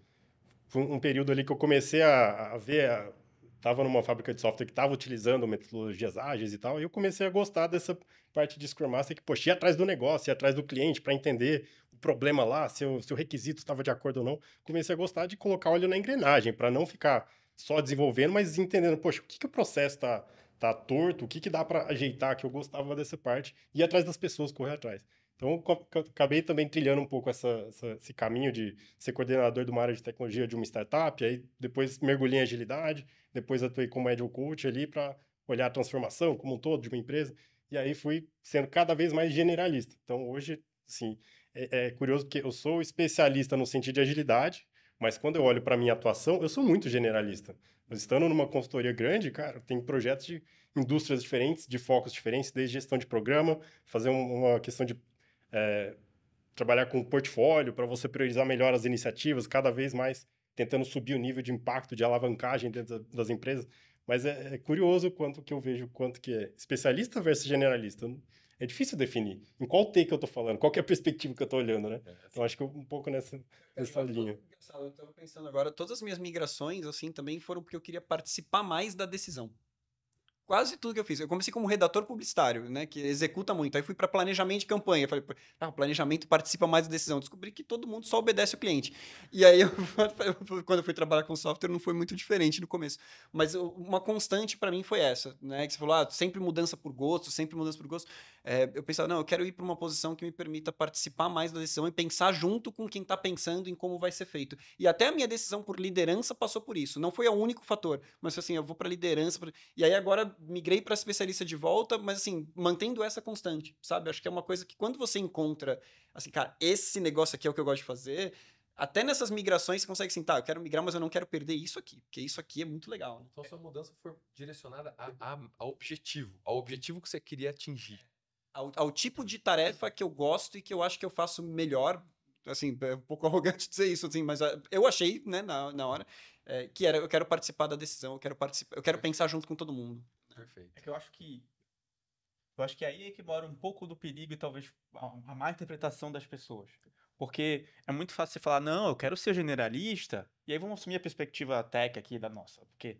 foi um período ali que eu comecei a ver... Estava numa fábrica de software que estava utilizando metodologias ágeis e tal, e eu comecei a gostar dessa parte de Scrum Master que, poxa, ia atrás do negócio, ia atrás do cliente para entender o problema lá, se o requisito estava de acordo ou não. Comecei a gostar de colocar óleo na engrenagem, para não ficar só desenvolvendo, mas entendendo, poxa, o que o processo tá torto, o que dá para ajeitar, que eu gostava dessa parte, ir atrás das pessoas, correr atrás. Então, eu acabei também trilhando um pouco esse caminho de ser coordenador de uma área de tecnologia de uma startup, aí depois mergulhei em agilidade, depois atuei como Agile Coach ali para olhar a transformação como um todo de uma empresa, e aí fui sendo cada vez mais generalista. Então, hoje, assim, é curioso que eu sou especialista no sentido de agilidade, mas quando eu olho para a minha atuação, eu sou muito generalista. Estando numa consultoria grande, cara, tem projetos de indústrias diferentes, de focos diferentes, desde gestão de programa, fazer uma questão de trabalhar com portfólio para você priorizar melhor as iniciativas, cada vez mais tentando subir o nível de impacto, de alavancagem dentro das empresas. Mas é curioso quanto que eu vejo, quanto que é especialista versus generalista. É difícil definir. Em qual take eu estou falando? Qual que é a perspectiva que eu estou olhando, né? Então, acho que um pouco nessa linha. Eu estava pensando agora, todas as minhas migrações, assim, também foram porque eu queria participar mais da decisão. Quase tudo que eu fiz. Eu comecei como redator publicitário, né? Que executa muito. Aí fui para planejamento de campanha. Falei, o planejamento participa mais da decisão. Descobri que todo mundo só obedece o cliente. E aí, quando eu fui trabalhar com software, não foi muito diferente no começo. Mas uma constante para mim foi essa, né? Que você falou, sempre mudança por gosto, sempre mudança por gosto. Eu pensava, não, eu quero ir para uma posição que me permita participar mais da decisão e pensar junto com quem está pensando em como vai ser feito. E até a minha decisão por liderança passou por isso. Não foi o único fator, mas foi assim, eu vou para liderança. E aí agora migrei para especialista de volta, mas assim, mantendo essa constante, sabe? Acho que é uma coisa que quando você encontra, assim, cara, esse negócio aqui é o que eu gosto de fazer, até nessas migrações você consegue assim, tá, eu quero migrar, mas eu não quero perder isso aqui, porque isso aqui é muito legal. Né? Então, sua mudança foi direcionada ao objetivo que você queria atingir. Ao tipo de tarefa que eu gosto e que eu acho que eu faço melhor, assim, é um pouco arrogante dizer isso, assim, mas eu achei, né, na hora, que era, eu quero participar da decisão, eu quero pensar junto com todo mundo. Perfeito. É que eu acho que aí é que mora um pouco do perigo e talvez a má interpretação das pessoas. Porque é muito fácil você falar, não, eu quero ser generalista, e aí vamos assumir a perspectiva tech aqui da nossa. Porque,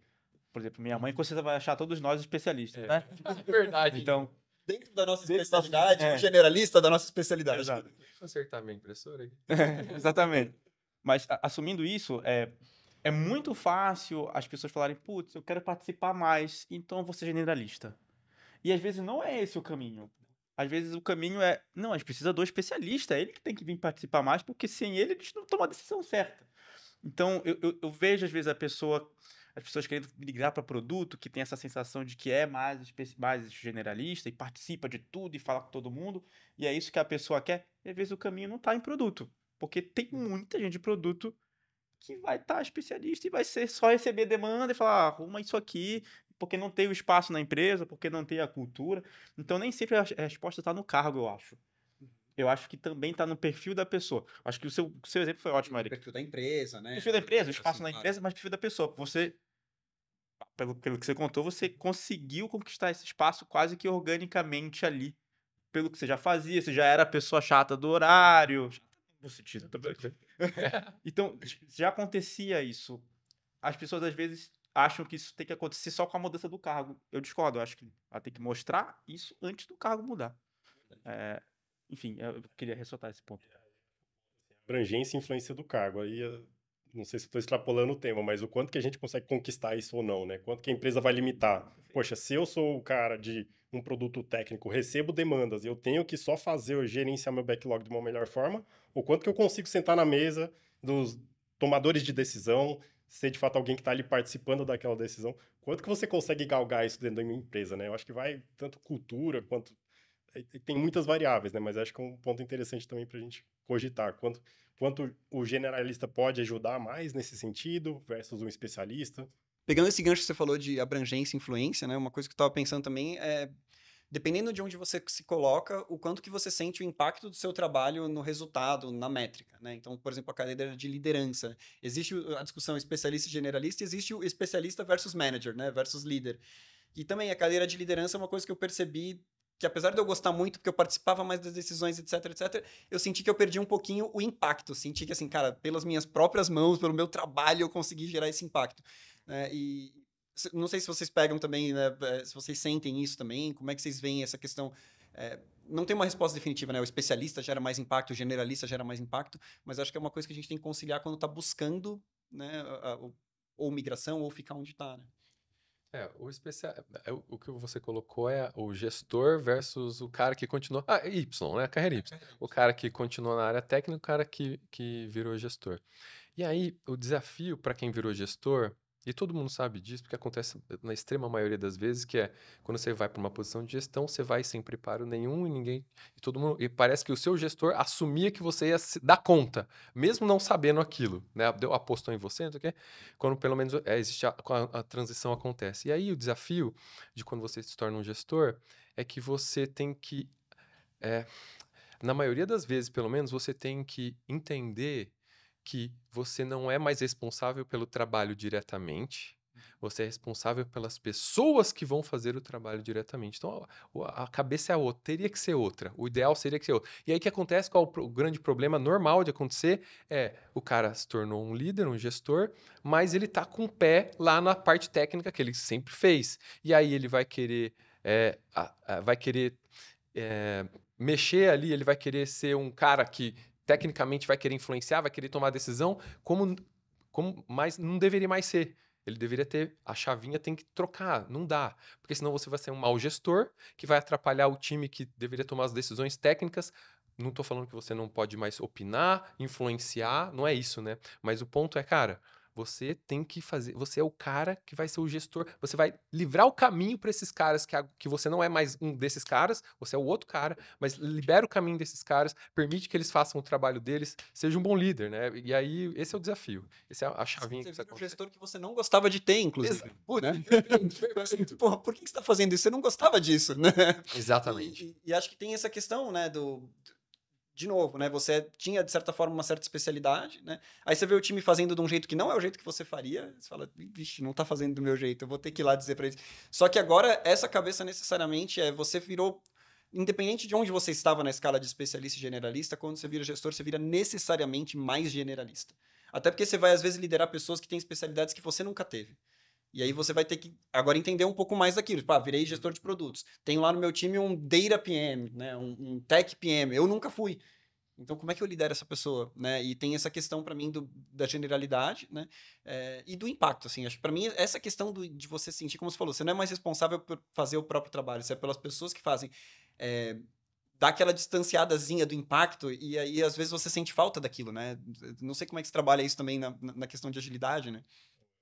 por exemplo, minha mãe, você vai achar todos nós especialistas, né? Verdade. Então, dentro da nossa especialidade, generalista da nossa especialidade. Exato. Deixa eu acertar minha impressora aqui. Exatamente. Mas assumindo isso, é muito fácil as pessoas falarem, putz, eu quero participar mais, então eu vou ser generalista. E às vezes não é esse o caminho. Às vezes o caminho é, não, a gente precisa do especialista, é ele que tem que vir participar mais, porque sem ele a gente não toma a decisão certa. Então, eu vejo às vezes as pessoas querendo migrar para produto, que tem essa sensação de que é mais generalista e participa de tudo e fala com todo mundo, e é isso que a pessoa quer, e às vezes o caminho não está em produto. Porque tem muita gente de produto que vai estar especialista e vai ser só receber demanda e falar, arruma isso aqui, porque não tem o espaço na empresa, porque não tem a cultura. Então, nem sempre a resposta está no cargo, eu acho. Eu acho que também está no perfil da pessoa. Acho que o seu exemplo foi ótimo, Eric. O perfil da empresa, né? O perfil da empresa, o espaço assim, na empresa, mas o perfil da pessoa. Você, pelo que você contou, você conseguiu conquistar esse espaço quase que organicamente ali. Pelo que você já fazia, você já era a pessoa chata do horário. No sentido. Então, já acontecia isso. As pessoas, às vezes, acham que isso tem que acontecer só com a mudança do cargo. Eu discordo. Eu acho que ela tem que mostrar isso antes do cargo mudar. Enfim, eu queria ressaltar esse ponto. Abrangência e influência do cargo. Aí, não sei se estou extrapolando o tema, mas o quanto que a gente consegue conquistar isso ou não, né? Quanto que a empresa vai limitar. Poxa, se eu sou o cara de um produto técnico, recebo demandas, eu tenho que só fazer ou gerenciar meu backlog de uma melhor forma, ou quanto que eu consigo sentar na mesa dos tomadores de decisão, ser de fato alguém que está ali participando daquela decisão, quanto que você consegue galgar isso dentro da minha empresa, né? Eu acho que vai tanto cultura quanto... Tem muitas variáveis, né? Mas acho que é um ponto interessante também para a gente cogitar. Quanto o generalista pode ajudar mais nesse sentido versus um especialista. Pegando esse gancho que você falou de abrangência e influência, né? Uma coisa que eu estava pensando também é, dependendo de onde você se coloca, o quanto que você sente o impacto do seu trabalho no resultado, na métrica, né? Então, por exemplo, a cadeira de liderança. Existe a discussão especialista e generalista, existe o especialista versus manager, né? Versus líder. E também a cadeira de liderança é uma coisa que eu percebi que apesar de eu gostar muito, porque eu participava mais das decisões, etc, eu senti que eu perdi um pouquinho o impacto. Senti que, assim, cara, pelas minhas próprias mãos, pelo meu trabalho, eu consegui gerar esse impacto. E não sei se vocês pegam também, né, se vocês sentem isso também, como é que vocês veem essa questão Não tem uma resposta definitiva, né? O especialista gera mais impacto, o generalista gera mais impacto, mas acho que é uma coisa que a gente tem que conciliar quando está buscando, né, ou migração ou ficar onde está, né? O que você colocou é o gestor versus o cara que continua. Y, né? A carreira Y. O cara que continua na área técnica e o cara que virou gestor. E aí, o desafio para quem virou gestor, e todo mundo sabe disso, porque acontece na extrema maioria das vezes, que é quando você vai para uma posição de gestão, você vai sem preparo nenhum e todo mundo, e parece que o seu gestor assumia que você ia se dar conta, mesmo não sabendo aquilo, né? Apostou em você, não sei o quê, quando pelo menos existe a transição acontece. E aí o desafio de quando você se torna um gestor é que você tem que, na maioria das vezes, pelo menos, você tem que entender que você não é mais responsável pelo trabalho diretamente, você é responsável pelas pessoas que vão fazer o trabalho diretamente. Então, a cabeça é outra, teria que ser outra, o ideal seria que ser outra. E aí o que acontece, qual o grande problema normal de acontecer o cara se tornou um líder, um gestor, mas ele tá com o pé lá na parte técnica que ele sempre fez. E aí ele vai querer, mexer ali, ele vai querer ser um cara que tecnicamente vai querer influenciar, vai querer tomar decisão, mas não deveria mais ser. Ele deveria ter, a chavinha tem que trocar, não dá. Porque senão você vai ser um mau gestor, que vai atrapalhar o time que deveria tomar as decisões técnicas. Não estou falando que você não pode mais opinar, influenciar, não é isso, né? Mas o ponto é, cara, você tem que fazer, você é o cara que vai ser o gestor, você vai livrar o caminho para esses caras que você não é mais um desses caras, você é o outro cara, mas libera o caminho desses caras, permite que eles façam o trabalho deles, seja um bom líder, né? E aí, esse é o desafio, essa é a chavinha que Você você vira um gestor que você não gostava de ter, inclusive. Né? Perfeito. Porra, por que você está fazendo isso? Você não gostava disso, né? Exatamente. E acho que tem essa questão, né, de novo, né? Você tinha, de certa forma, uma certa especialidade, né? Aí você vê o time fazendo de um jeito que não é o jeito que você faria, você fala, vixe, não tá fazendo do meu jeito, eu vou ter que ir lá dizer pra eles. Só que agora, essa cabeça necessariamente você virou, independente de onde você estava na escala de especialista e generalista, quando você vira gestor, você vira necessariamente mais generalista. Até porque você vai, às vezes, liderar pessoas que têm especialidades que você nunca teve. E aí você vai ter que agora entender um pouco mais daquilo. Tipo, virei gestor de produtos. Tenho lá no meu time um Data PM, né? um Tech PM. Eu nunca fui. Então, como é que eu lidero essa pessoa, né? E tem essa questão para mim da generalidade, né? E do impacto, assim. Acho que para mim essa questão de você sentir, como você falou, você não é mais responsável por fazer o próprio trabalho, você é pelas pessoas que fazem. Dá aquela distanciadazinha do impacto e aí às vezes você sente falta daquilo, né? Não sei como é que você trabalha isso também na questão de agilidade, né?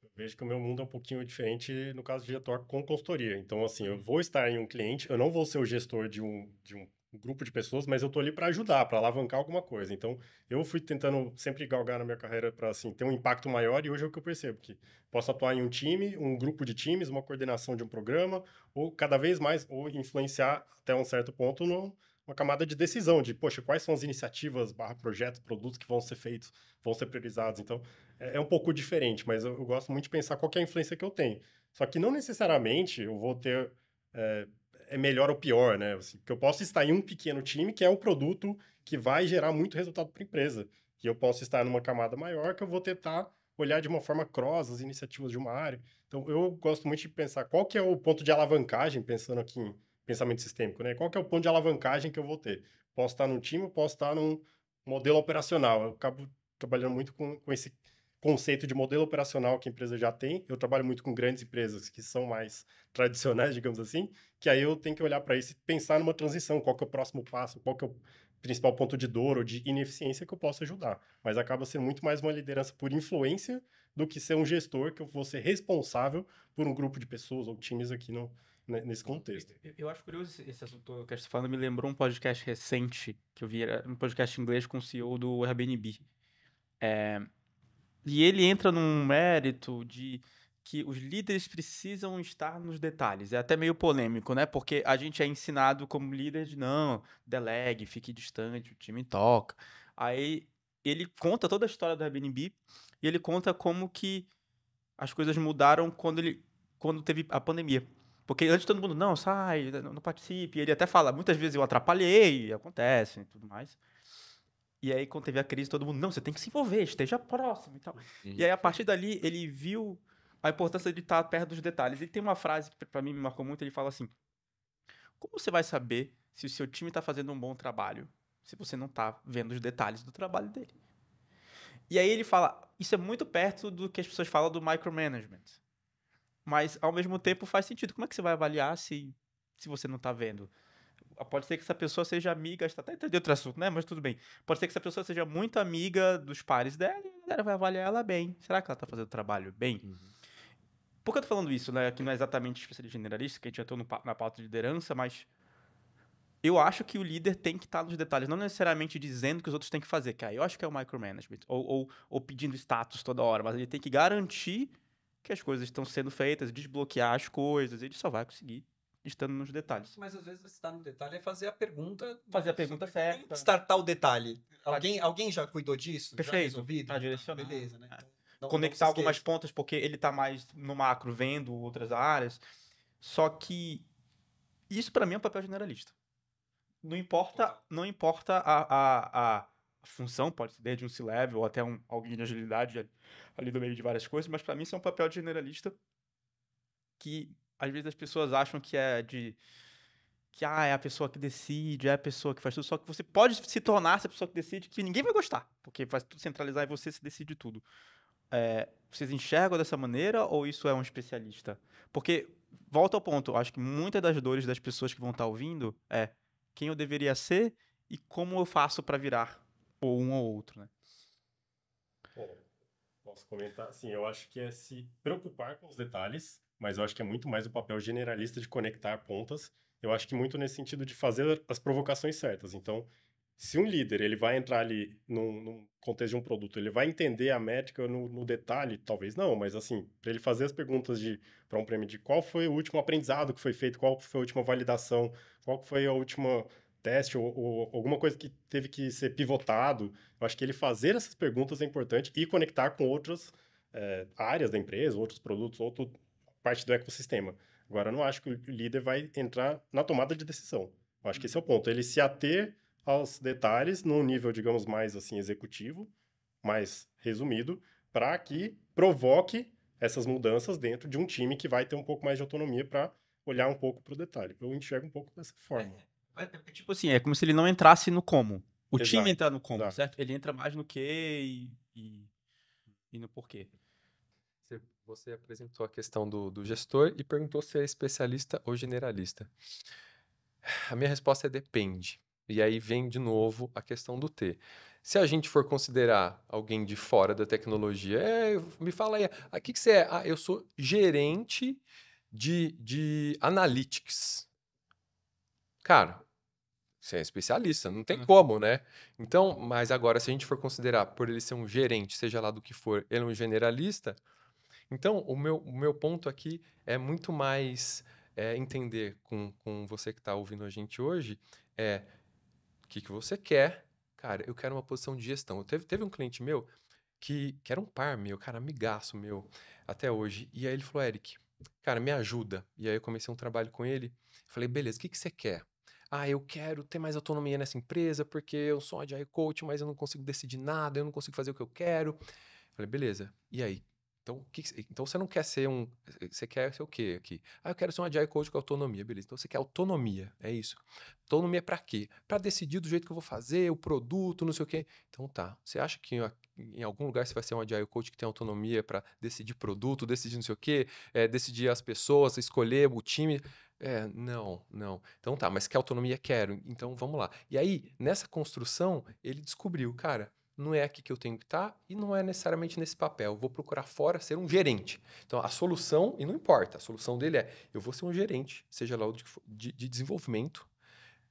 Eu vejo que o meu mundo é um pouquinho diferente no caso de atuar com consultoria. Então, assim, eu vou estar em um cliente, eu não vou ser o gestor de um grupo de pessoas, mas eu tô ali para ajudar, para alavancar alguma coisa. Então, eu fui tentando sempre galgar na minha carreira para assim ter um impacto maior e hoje é o que eu percebo que posso atuar em um time, um grupo de times, uma coordenação de um programa ou cada vez mais ou influenciar até um certo ponto uma camada de decisão de, poxa, quais são as iniciativas, projetos, produtos que vão ser feitos, vão ser priorizados. Então, é um pouco diferente, mas eu gosto muito de pensar qual que é a influência que eu tenho. Só que não necessariamente eu vou ter melhor ou pior, né? Assim, porque eu posso estar em um pequeno time que é o produto que vai gerar muito resultado para a empresa. E eu posso estar numa camada maior que eu vou tentar olhar de uma forma cross as iniciativas de uma área. Então, eu gosto muito de pensar qual que é o ponto de alavancagem, pensando aqui em pensamento sistêmico, né? Qual que é o ponto de alavancagem que eu vou ter? Posso estar num time, posso estar num modelo operacional. Eu acabo trabalhando muito com esse conceito de modelo operacional que a empresa já tem. Eu trabalho muito com grandes empresas que são mais tradicionais, digamos assim, que aí eu tenho que olhar para isso e pensar numa transição, qual que é o próximo passo, qual que é o principal ponto de dor ou de ineficiência que eu posso ajudar. Mas acaba sendo muito mais uma liderança por influência do que ser um gestor que eu vou ser responsável por um grupo de pessoas ou times aqui nesse contexto. Eu acho curioso esse assunto que você está falando, me lembrou um podcast recente que eu vi, era um podcast em inglês com o CEO do Airbnb. E ele entra num mérito de que os líderes precisam estar nos detalhes. É até meio polêmico, né? Porque a gente é ensinado como líder de não, delegue, fique distante, o time toca. Aí ele conta toda a história do Airbnb e ele conta como que as coisas mudaram quando teve a pandemia. Porque antes todo mundo, não, sai, não participe. E ele até fala, muitas vezes eu atrapalhei, acontece e tudo mais. E aí, quando teve a crise, todo mundo, não, você tem que se envolver, esteja próximo e tal. E aí, a partir dali, ele viu a importância de estar perto dos detalhes. E tem uma frase que, pra mim, me marcou muito, ele fala assim, como você vai saber se o seu time está fazendo um bom trabalho, se você não está vendo os detalhes do trabalho dele. E aí ele fala, isso é muito perto do que as pessoas falam do micromanagement. Mas, ao mesmo tempo, faz sentido. Como é que você vai avaliar se você não está vendo? Pode ser que essa pessoa seja amiga, está até de outro assunto, né? Mas tudo bem. Pode ser que essa pessoa seja muito amiga dos pares dela e a galera vai avaliar ela bem. Será que ela está fazendo o trabalho bem? Por que eu tô falando isso, né? Que não é exatamente especialista generalista, que a gente já entrou na pauta de liderança, mas eu acho que o líder tem que estar nos detalhes, não necessariamente dizendo que os outros têm que fazer, que aí eu acho que é o micromanagement, ou pedindo status toda hora, mas ele tem que garantir que as coisas estão sendo feitas, desbloquear as coisas, ele só vai conseguir estando nos detalhes. Mas às vezes estar no detalhe é fazer a pergunta. Fazer a pergunta certa. Startar o detalhe. Alguém já cuidou disso? Já Perfeito. resolvido? Tá direcionado. Beleza, né? Então, não Conectar se algumas esqueça. pontas, porque ele tá mais no macro, vendo outras áreas. Só que isso para mim é um papel generalista. Não importa a função, pode ser desde um C-level ou até alguém de agilidade ali do meio de várias coisas, mas para mim isso é um papel de generalista que às vezes as pessoas acham que é a pessoa que decide, é a pessoa que faz tudo, só que você pode se tornar essa pessoa que decide, que ninguém vai gostar, porque vai tudo centralizar e você se decide tudo. Vocês enxergam dessa maneira ou isso é um especialista? Porque, volta ao ponto, eu acho que muitas das dores das pessoas que vão estar ouvindo é quem eu deveria ser e como eu faço para virar ou um ou outro, né? Bom, posso comentar? Sim, eu acho que é se preocupar com os detalhes, mas eu acho que é muito mais o papel generalista de conectar pontas. Eu acho que muito nesse sentido de fazer as provocações certas. Então, se um líder ele vai entrar ali num contexto de um produto, ele vai entender a métrica no detalhe, talvez não, mas assim, para ele fazer as perguntas para um prêmio de qual foi o último aprendizado que foi feito, qual foi a última validação, qual foi a última teste ou alguma coisa que teve que ser pivotado, eu acho que ele fazer essas perguntas é importante e conectar com outras áreas da empresa, outros produtos, outra parte do ecossistema. Agora, eu não acho que o líder vai entrar na tomada de decisão. Eu acho que esse é o ponto. Ele se ater aos detalhes num nível, digamos, mais assim executivo, mais resumido, para que provoque essas mudanças dentro de um time que vai ter um pouco mais de autonomia para olhar um pouco para o detalhe. Eu enxergo um pouco dessa forma. Tipo assim, é como se ele não entrasse no como. O time Exato, entra no como, exato. certo? Ele entra mais no que e no porquê. Você apresentou a questão do gestor e perguntou se é especialista ou generalista. A minha resposta é depende. E aí vem de novo a questão do T. Se a gente for considerar alguém de fora da tecnologia, me fala aí, o que você é? Eu sou gerente de analytics. Cara, você é especialista, não tem como, né? Então, mas agora, se a gente for considerar por ele ser um gerente, seja lá do que for, ele é um generalista, então o meu ponto aqui é muito mais entender com você que está ouvindo a gente hoje, o que você quer. Cara, eu quero uma posição de gestão. Teve um cliente meu que era um par meu, cara, amigaço meu, até hoje. E aí ele falou, Eric, cara, me ajuda. E aí eu comecei um trabalho com ele. Falei, beleza, o que você quer? Eu quero ter mais autonomia nessa empresa, porque eu sou um agile coach, mas eu não consigo decidir nada, eu não consigo fazer o que eu quero. Falei, beleza, e aí? Então, então você não quer ser você quer ser o quê aqui? Eu quero ser um agile coach com autonomia, beleza. Então você quer autonomia, é isso. Autonomia para quê? Para decidir do jeito que eu vou fazer, o produto, não sei o quê. Então tá, você acha que em algum lugar você vai ser um agile coach que tem autonomia para decidir produto, decidir não sei o quê, decidir as pessoas, escolher o time? Não. Então tá, mas que autonomia quero? Então vamos lá. E aí, nessa construção, ele descobriu, cara, não é aqui que eu tenho que estar e não é necessariamente nesse papel. Eu vou procurar fora ser um gerente. Então, a solução, e não importa, a solução dele eu vou ser um gerente, seja lá o de desenvolvimento.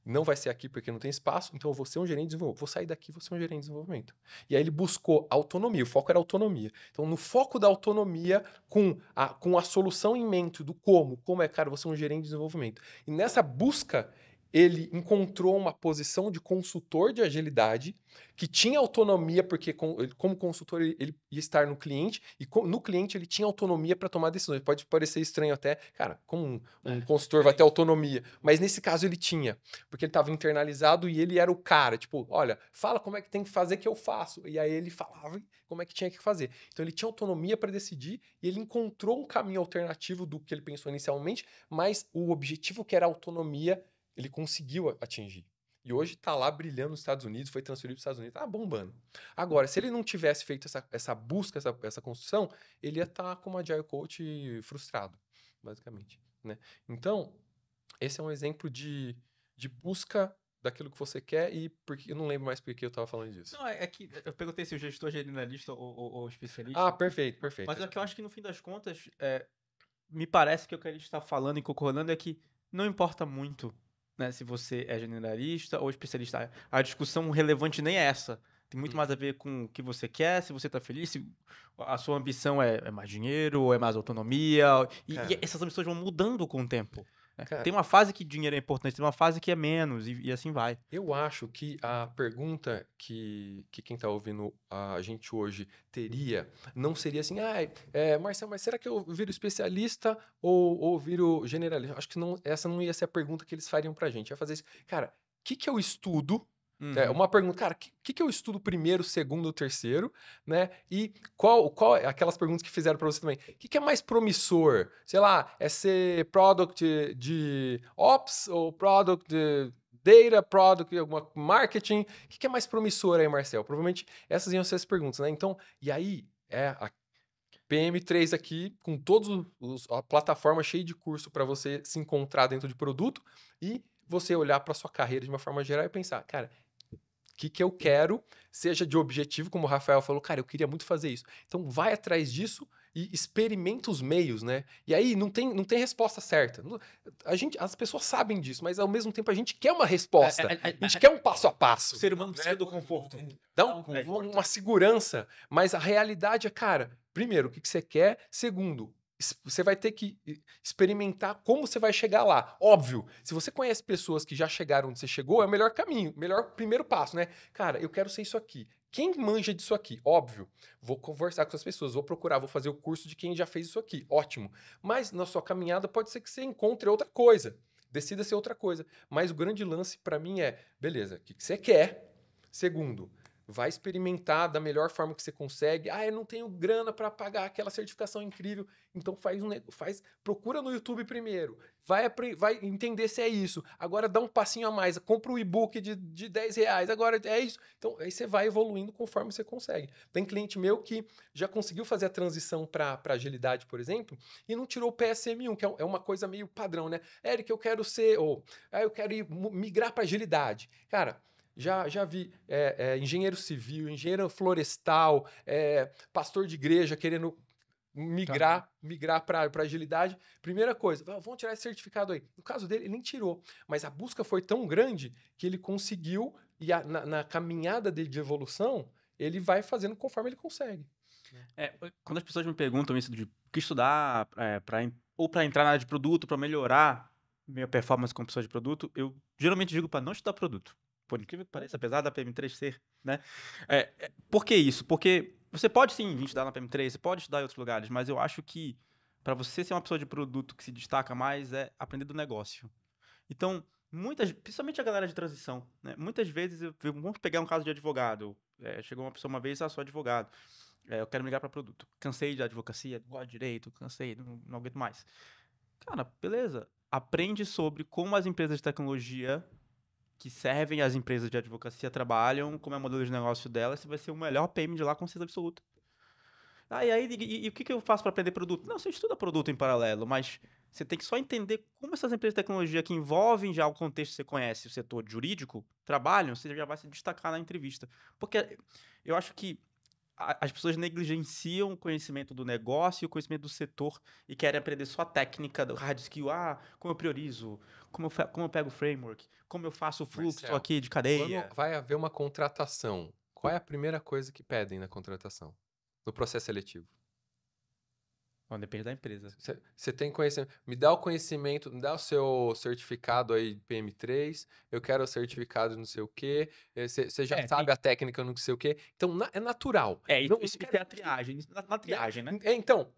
Não vai ser aqui porque não tem espaço, então eu vou ser um gerente de desenvolvimento. Vou sair daqui e vou ser um gerente de desenvolvimento. E aí ele buscou autonomia, o foco era autonomia. Então, no foco da autonomia, com a solução em mente do como cara, vou ser um gerente de desenvolvimento. E nessa busca, ele encontrou uma posição de consultor de agilidade que tinha autonomia, porque como consultor ele ia estar no cliente, e no cliente ele tinha autonomia para tomar decisões. Pode parecer estranho até, cara, como um consultor vai ter autonomia? Mas nesse caso ele tinha, porque ele estava internalizado e ele era o cara, tipo, olha, fala como é que tem que fazer que eu faço. E aí ele falava como é que tinha que fazer. Então ele tinha autonomia para decidir e ele encontrou um caminho alternativo do que ele pensou inicialmente, mas o objetivo que era a autonomia ele conseguiu atingir. E hoje está lá brilhando nos Estados Unidos, foi transferido para os Estados Unidos, tá bombando. Agora, se ele não tivesse feito essa busca, essa construção, ele ia estar como Agile Coach frustrado, basicamente, né? Então, esse é um exemplo de busca daquilo que você quer e porque eu não lembro mais por que eu estava falando disso. Não, é que eu perguntei se o gestor generalista ou especialista. Ah, perfeito. Mas é que eu acho que no fim das contas, me parece que o que a gente está falando e concordando é que não importa muito, né, se você é generalista ou especialista. A discussão relevante nem é essa. Tem muito mais a ver com o que você quer, se você está feliz, se a sua ambição é mais dinheiro ou é mais autonomia. E Cara. essas ambições vão mudando com o tempo. Né? Cara. Tem uma fase que dinheiro é importante, tem uma fase que é menos, e assim vai. Eu acho que a pergunta que quem está ouvindo a gente hoje teria não seria assim, Marcelo, mas será que eu viro especialista ou viro generalista? Acho que essa não ia ser a pergunta que eles fariam pra gente. Ia fazer isso, cara, o que eu estudo? Uma pergunta, cara, o que eu estudo primeiro, segundo, terceiro, né? E qual aquelas perguntas que fizeram para você também? O que é mais promissor? Sei lá, é ser product de ops ou product de data, product, alguma marketing? O que é mais promissor aí, Marcel? Provavelmente essas iam ser as perguntas, né? Então, e aí a PM3 aqui com a plataforma cheia de curso para você se encontrar dentro de produto e você olhar para sua carreira de uma forma geral e pensar, cara, o que eu quero, seja de objetivo, como o Rafael falou, cara, eu queria muito fazer isso. Então vai atrás disso e experimenta os meios, né? E aí não tem resposta certa. As pessoas sabem disso, mas ao mesmo tempo a gente quer uma resposta. A gente quer um passo a passo. O ser humano precisa do conforto. Dá uma segurança, mas a realidade é, cara, primeiro, o que você quer? Segundo, você vai ter que experimentar como você vai chegar lá. Óbvio, se você conhece pessoas que já chegaram onde você chegou, é o melhor caminho, melhor primeiro passo, né? Cara, eu quero ser isso aqui. Quem manja disso aqui? Óbvio, vou conversar com as pessoas, vou procurar, vou fazer o curso de quem já fez isso aqui. Ótimo. Mas na sua caminhada pode ser que você encontre outra coisa. Decida ser outra coisa. Mas o grande lance para mim é, beleza, o que você quer? Segundo, vai experimentar da melhor forma que você consegue. Eu não tenho grana para pagar aquela certificação incrível. Então procura no YouTube primeiro. Vai entender se é isso. Agora dá um passinho a mais. Compra um e-book de R$10. Agora é isso. Então aí você vai evoluindo conforme você consegue. Tem cliente meu que já conseguiu fazer a transição para agilidade, por exemplo, e não tirou o PSM1, que é uma coisa meio padrão, né? Eric, eu quero ser... eu quero migrar para agilidade. Cara... Já vi engenheiro civil, engenheiro florestal, pastor de igreja querendo migrar para agilidade. Primeira coisa, vamos tirar esse certificado aí. No caso dele, ele nem tirou. Mas a busca foi tão grande que ele conseguiu, e na caminhada dele de evolução, ele vai fazendo conforme ele consegue. Quando as pessoas me perguntam isso de o que estudar ou para entrar na área de produto, para melhorar minha performance como pessoa de produto, eu geralmente digo para não estudar produto. Por incrível que pareça, apesar da PM3 ser, né? Por que isso? Porque você pode sim vir estudar na PM3, você pode estudar em outros lugares, mas eu acho que para você ser uma pessoa de produto que se destaca mais é aprender do negócio. Então, principalmente a galera de transição, né? Muitas vezes, vamos pegar um caso de advogado. Chegou uma pessoa uma vez, sou advogado. Eu quero migrar para produto. Cansei da advocacia, gosto de direito, cansei, não aguento mais. Cara, beleza. Aprende sobre como as empresas de tecnologia que servem as empresas de advocacia trabalham, como é o modelo de negócio delas, você vai ser o melhor PM de lá com certeza absoluta. E o que eu faço para aprender produto? Não, você estuda produto em paralelo, mas você tem que só entender como essas empresas de tecnologia que envolvem já o contexto que você conhece, o setor jurídico, trabalham, você já vai se destacar na entrevista. Porque eu acho que as pessoas negligenciam o conhecimento do negócio e o conhecimento do setor e querem aprender só a técnica do hard skill. Como eu priorizo, como eu pego o framework, como eu faço o fluxo Marcelo, aqui de cadeia. Quando vai haver uma contratação, qual é a primeira coisa que pedem na contratação? No processo seletivo? Bom, depende da empresa. Você tem conhecimento, me dá o conhecimento, me dá o seu certificado aí de PM3, eu quero o certificado de não sei o quê, você já sabe a técnica no não sei o quê, então é natural. Isso é a triagem, na triagem, né? Então,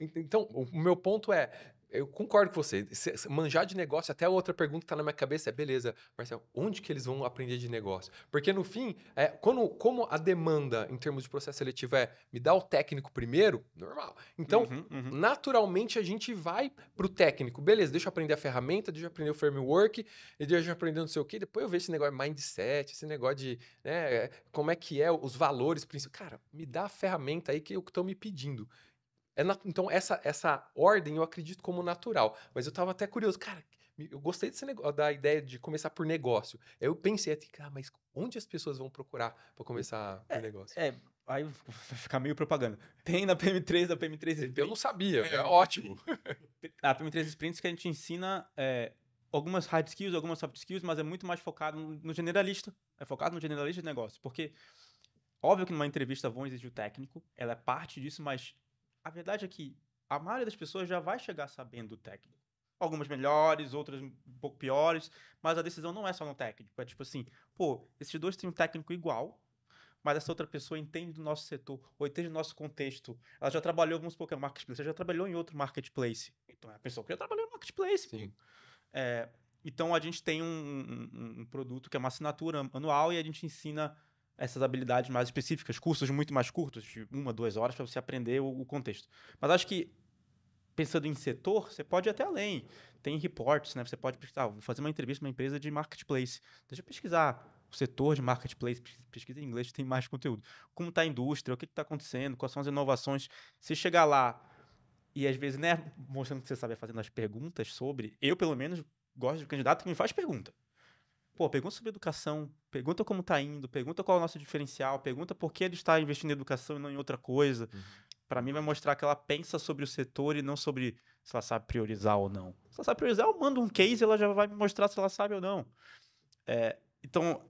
o meu ponto é, eu concordo com você. Manjar de negócio, até a outra pergunta que tá na minha cabeça é, beleza, Marcelo, onde que eles vão aprender de negócio? Porque no fim, como a demanda em termos de processo seletivo me dá o técnico primeiro, normal. Então, naturalmente a gente vai pro técnico. Beleza, deixa eu aprender a ferramenta, deixa eu aprender o framework, deixa eu aprender não sei o quê, depois eu vejo esse negócio de mindset, esse negócio de, né, como é que é, os valores principais. Cara, me dá a ferramenta aí que eu estou me pedindo. Então, essa ordem eu acredito como natural. Mas eu tava até curioso. Cara, eu gostei desse negócio, da ideia de começar por negócio. Eu pensei até, cara, mas onde as pessoas vão procurar para começar por negócio? Aí vai ficar meio propaganda. Tem na PM3, Eu não sabia, é ótimo. A PM3 Sprints que a gente ensina algumas hard skills, algumas soft skills, mas é muito mais focado no generalista. É focado no generalista de negócio. Porque, óbvio que numa entrevista vão exigir o técnico, ela é parte disso, mas a verdade é que a maioria das pessoas já vai chegar sabendo do técnico. Algumas melhores, outras um pouco piores, mas a decisão não é só no técnico. É tipo assim, pô, esses dois têm um técnico igual, mas essa outra pessoa entende do nosso setor, ou entende do nosso contexto. Ela já trabalhou, vamos supor que é um marketplace, ela já trabalhou em outro marketplace. Então é a pessoa que já trabalhou no marketplace. Sim. Então a gente tem um produto que é uma assinatura anual e a gente ensina essas habilidades mais específicas, cursos muito mais curtos, de 1, 2 horas, para você aprender o contexto. Mas acho que, pensando em setor, você pode ir até além. Tem reports, né? Você pode pesquisar, vou fazer uma entrevista numa empresa de marketplace. Deixa eu pesquisar o setor de marketplace, pesquisa em inglês, tem mais conteúdo. Como está a indústria, o que está acontecendo, quais são as inovações. Se chegar lá e, às vezes, né, mostrando que você sabe fazendo as perguntas sobre, eu, pelo menos, gosto de candidato que me faz pergunta. Pô, pergunta sobre educação, pergunta como está indo, pergunta qual é o nosso diferencial, pergunta por que ele está investindo em educação e não em outra coisa. Para mim, vai mostrar que ela pensa sobre o setor e não sobre se ela sabe priorizar ou não. Se ela sabe priorizar, eu mando um case e ela já vai me mostrar se ela sabe ou não. Então,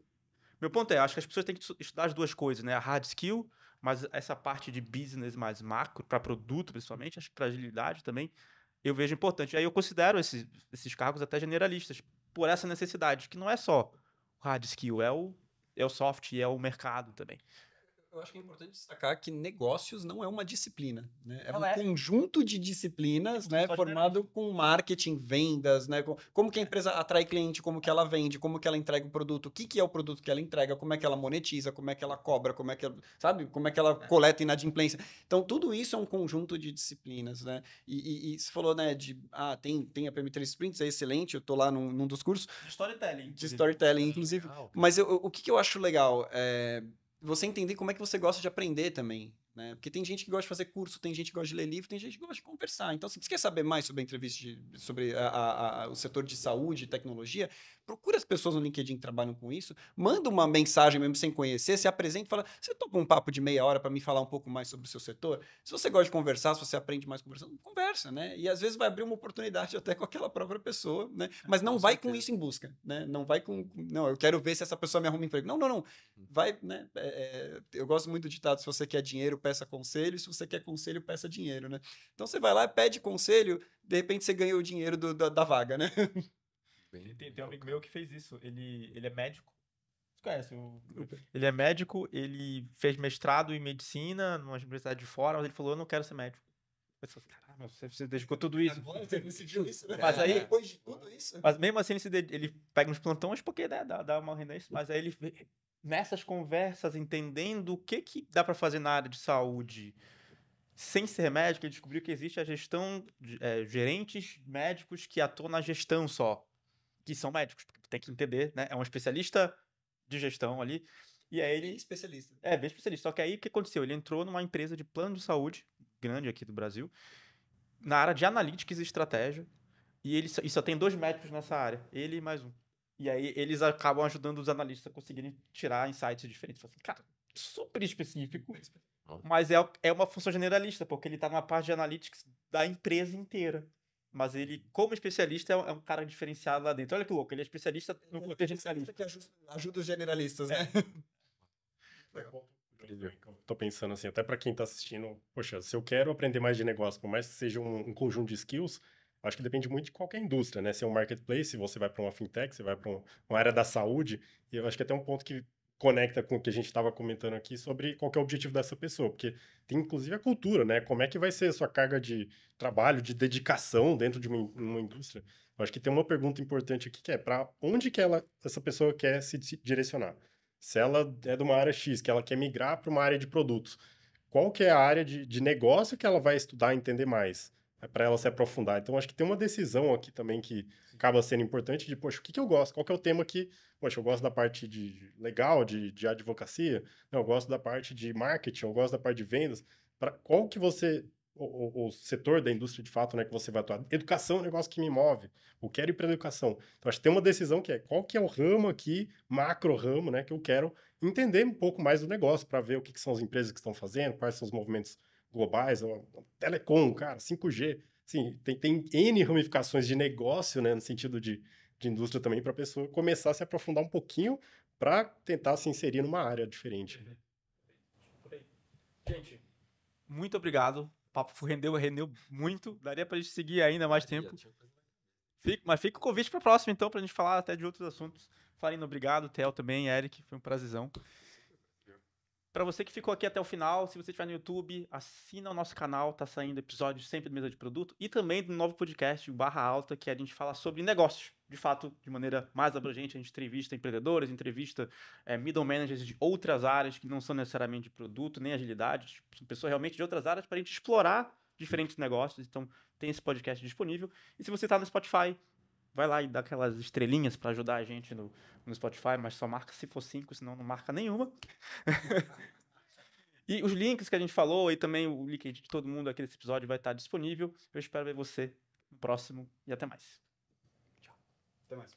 meu ponto acho que as pessoas têm que estudar as duas coisas, né? A hard skill, mas essa parte de business mais macro, para produto principalmente, acho que para agilidade também, eu vejo importante. Aí eu considero esses cargos até generalistas, por essa necessidade, que não é só o hard skill, é o soft e é o mercado também. Eu acho que é importante destacar que negócios não é uma disciplina, né? É Não um é. conjunto de disciplinas, né? Formado com marketing, vendas, né? Como que a empresa atrai cliente, como que ela vende, como que ela entrega o produto, o que é o produto que ela entrega, como é que ela monetiza, como é que ela cobra, como é que ela, sabe? Como é que ela coleta inadimplência. Então, tudo isso é um conjunto de disciplinas, né? E você falou, né, tem a PM3 Sprints, é excelente, eu tô lá num dos cursos. De storytelling. De storytelling, inclusive. Legal. Mas o que eu acho legal é você entender como é que você gosta de aprender também, né? Porque tem gente que gosta de fazer curso, tem gente que gosta de ler livro, tem gente que gosta de conversar. Então, se você quer saber mais sobre a entrevista, sobre o setor de saúde e tecnologia, procura as pessoas no LinkedIn que trabalham com isso, manda uma mensagem mesmo sem conhecer, se apresenta e fala, você topa um papo de meia hora para me falar um pouco mais sobre o seu setor? Se você gosta de conversar, se você aprende mais conversando, conversa, né? E às vezes vai abrir uma oportunidade até com aquela própria pessoa, né? Mas não vai com isso em busca, né? Não vai não, eu quero ver se essa pessoa me arruma emprego. Não. Vai, né? Eu gosto muito do ditado, se você quer dinheiro, peça conselho, se você quer conselho, peça dinheiro, né? Então você vai lá, pede conselho, de repente você ganha o dinheiro da vaga, né? Tem um amigo meu que fez isso. Ele é médico. Você conhece? Ele é médico, ele fez mestrado em medicina numa universidade de fora, mas ele falou, eu não quero ser médico. Eu falei, caramba, você dedicou tudo isso. Agora você decidiu isso, né? Mas aí, depois de tudo isso. Mas mesmo assim ele pega uns plantões porque dá uma renda isso. Mas aí ele, nessas conversas, entendendo o que dá para fazer na área de saúde, sem ser médico, ele descobriu que existe a gestão, gerentes médicos que atuam na gestão só, que são médicos, porque tem que entender, né? É um especialista de gestão ali. E aí ele... Bem especialista. Bem especialista. Só que aí o que aconteceu? Ele entrou numa empresa de plano de saúde, grande aqui do Brasil, na área de analytics e estratégia, e só tem 2 médicos nessa área, ele e mais um. E aí eles acabam ajudando os analistas a conseguirem tirar insights diferentes. Assim, cara, super específico, mas é uma função generalista, porque ele está numa parte de analytics da empresa inteira. Mas ele, como especialista, é um cara diferenciado lá dentro. Olha que louco, ele é especialista no contexto generalista. Que ajuda os generalistas, né? Tô pensando assim, até para quem tá assistindo, poxa, se eu quero aprender mais de negócio, por mais que seja um conjunto de skills, acho que depende muito de qualquer indústria, né? Se é um marketplace, você vai para uma fintech, você vai para uma área da saúde, e eu acho que até um ponto que conecta com o que a gente estava comentando aqui sobre qual que é o objetivo dessa pessoa, porque tem inclusive a cultura, né? Como é que vai ser a sua carga de trabalho, de dedicação dentro de uma indústria? Eu acho que tem uma pergunta importante aqui que é para onde que essa pessoa quer se direcionar? Se ela é de uma área X, que ela quer migrar para uma área de produtos, qual que é a área de negócio que ela vai estudar e entender mais? Para ela se aprofundar. Então, acho que tem uma decisão aqui também que acaba sendo importante de, poxa, o que que eu gosto? Qual que é o tema que, poxa, eu gosto da parte de legal, de advocacia, não, eu gosto da parte de marketing, eu gosto da parte de vendas. Qual que você, o setor da indústria de fato, né, que você vai atuar? Educação é um negócio que me move. Eu quero ir para a educação. Então, acho que tem uma decisão que é qual que é o ramo aqui, macro ramo, né, que eu quero entender um pouco mais do negócio para ver o que são as empresas que estão fazendo, quais são os movimentos globais, telecom, cara, 5G. Sim, tem N ramificações de negócio, né, no sentido de indústria também, para a pessoa começar a se aprofundar um pouquinho para tentar se inserir numa área diferente. Gente, muito obrigado. O papo rendeu muito. Daria pra gente seguir ainda mais tempo. Mas fica o convite para próximo, então, pra gente falar até de outros assuntos. Farina, obrigado. Theo também, Eric, foi um prazerzão. Para você que ficou aqui até o final, se você estiver no YouTube, assina o nosso canal, tá saindo episódios sempre do Mesa de Produto e também do novo podcast, o Barra Alta, que a gente fala sobre negócio, de fato, de maneira mais abrangente. A gente entrevista empreendedores, entrevista middle managers de outras áreas que não são necessariamente de produto, nem agilidade, são pessoas realmente de outras áreas para a gente explorar diferentes negócios. Então, tem esse podcast disponível. E se você está no Spotify, vai lá e dá aquelas estrelinhas para ajudar a gente no Spotify, mas só marca se for 5, senão não marca nenhuma. E os links que a gente falou e também o link de todo mundo aqui nesse episódio vai estar disponível. Eu espero ver você no próximo e até mais. Até mais.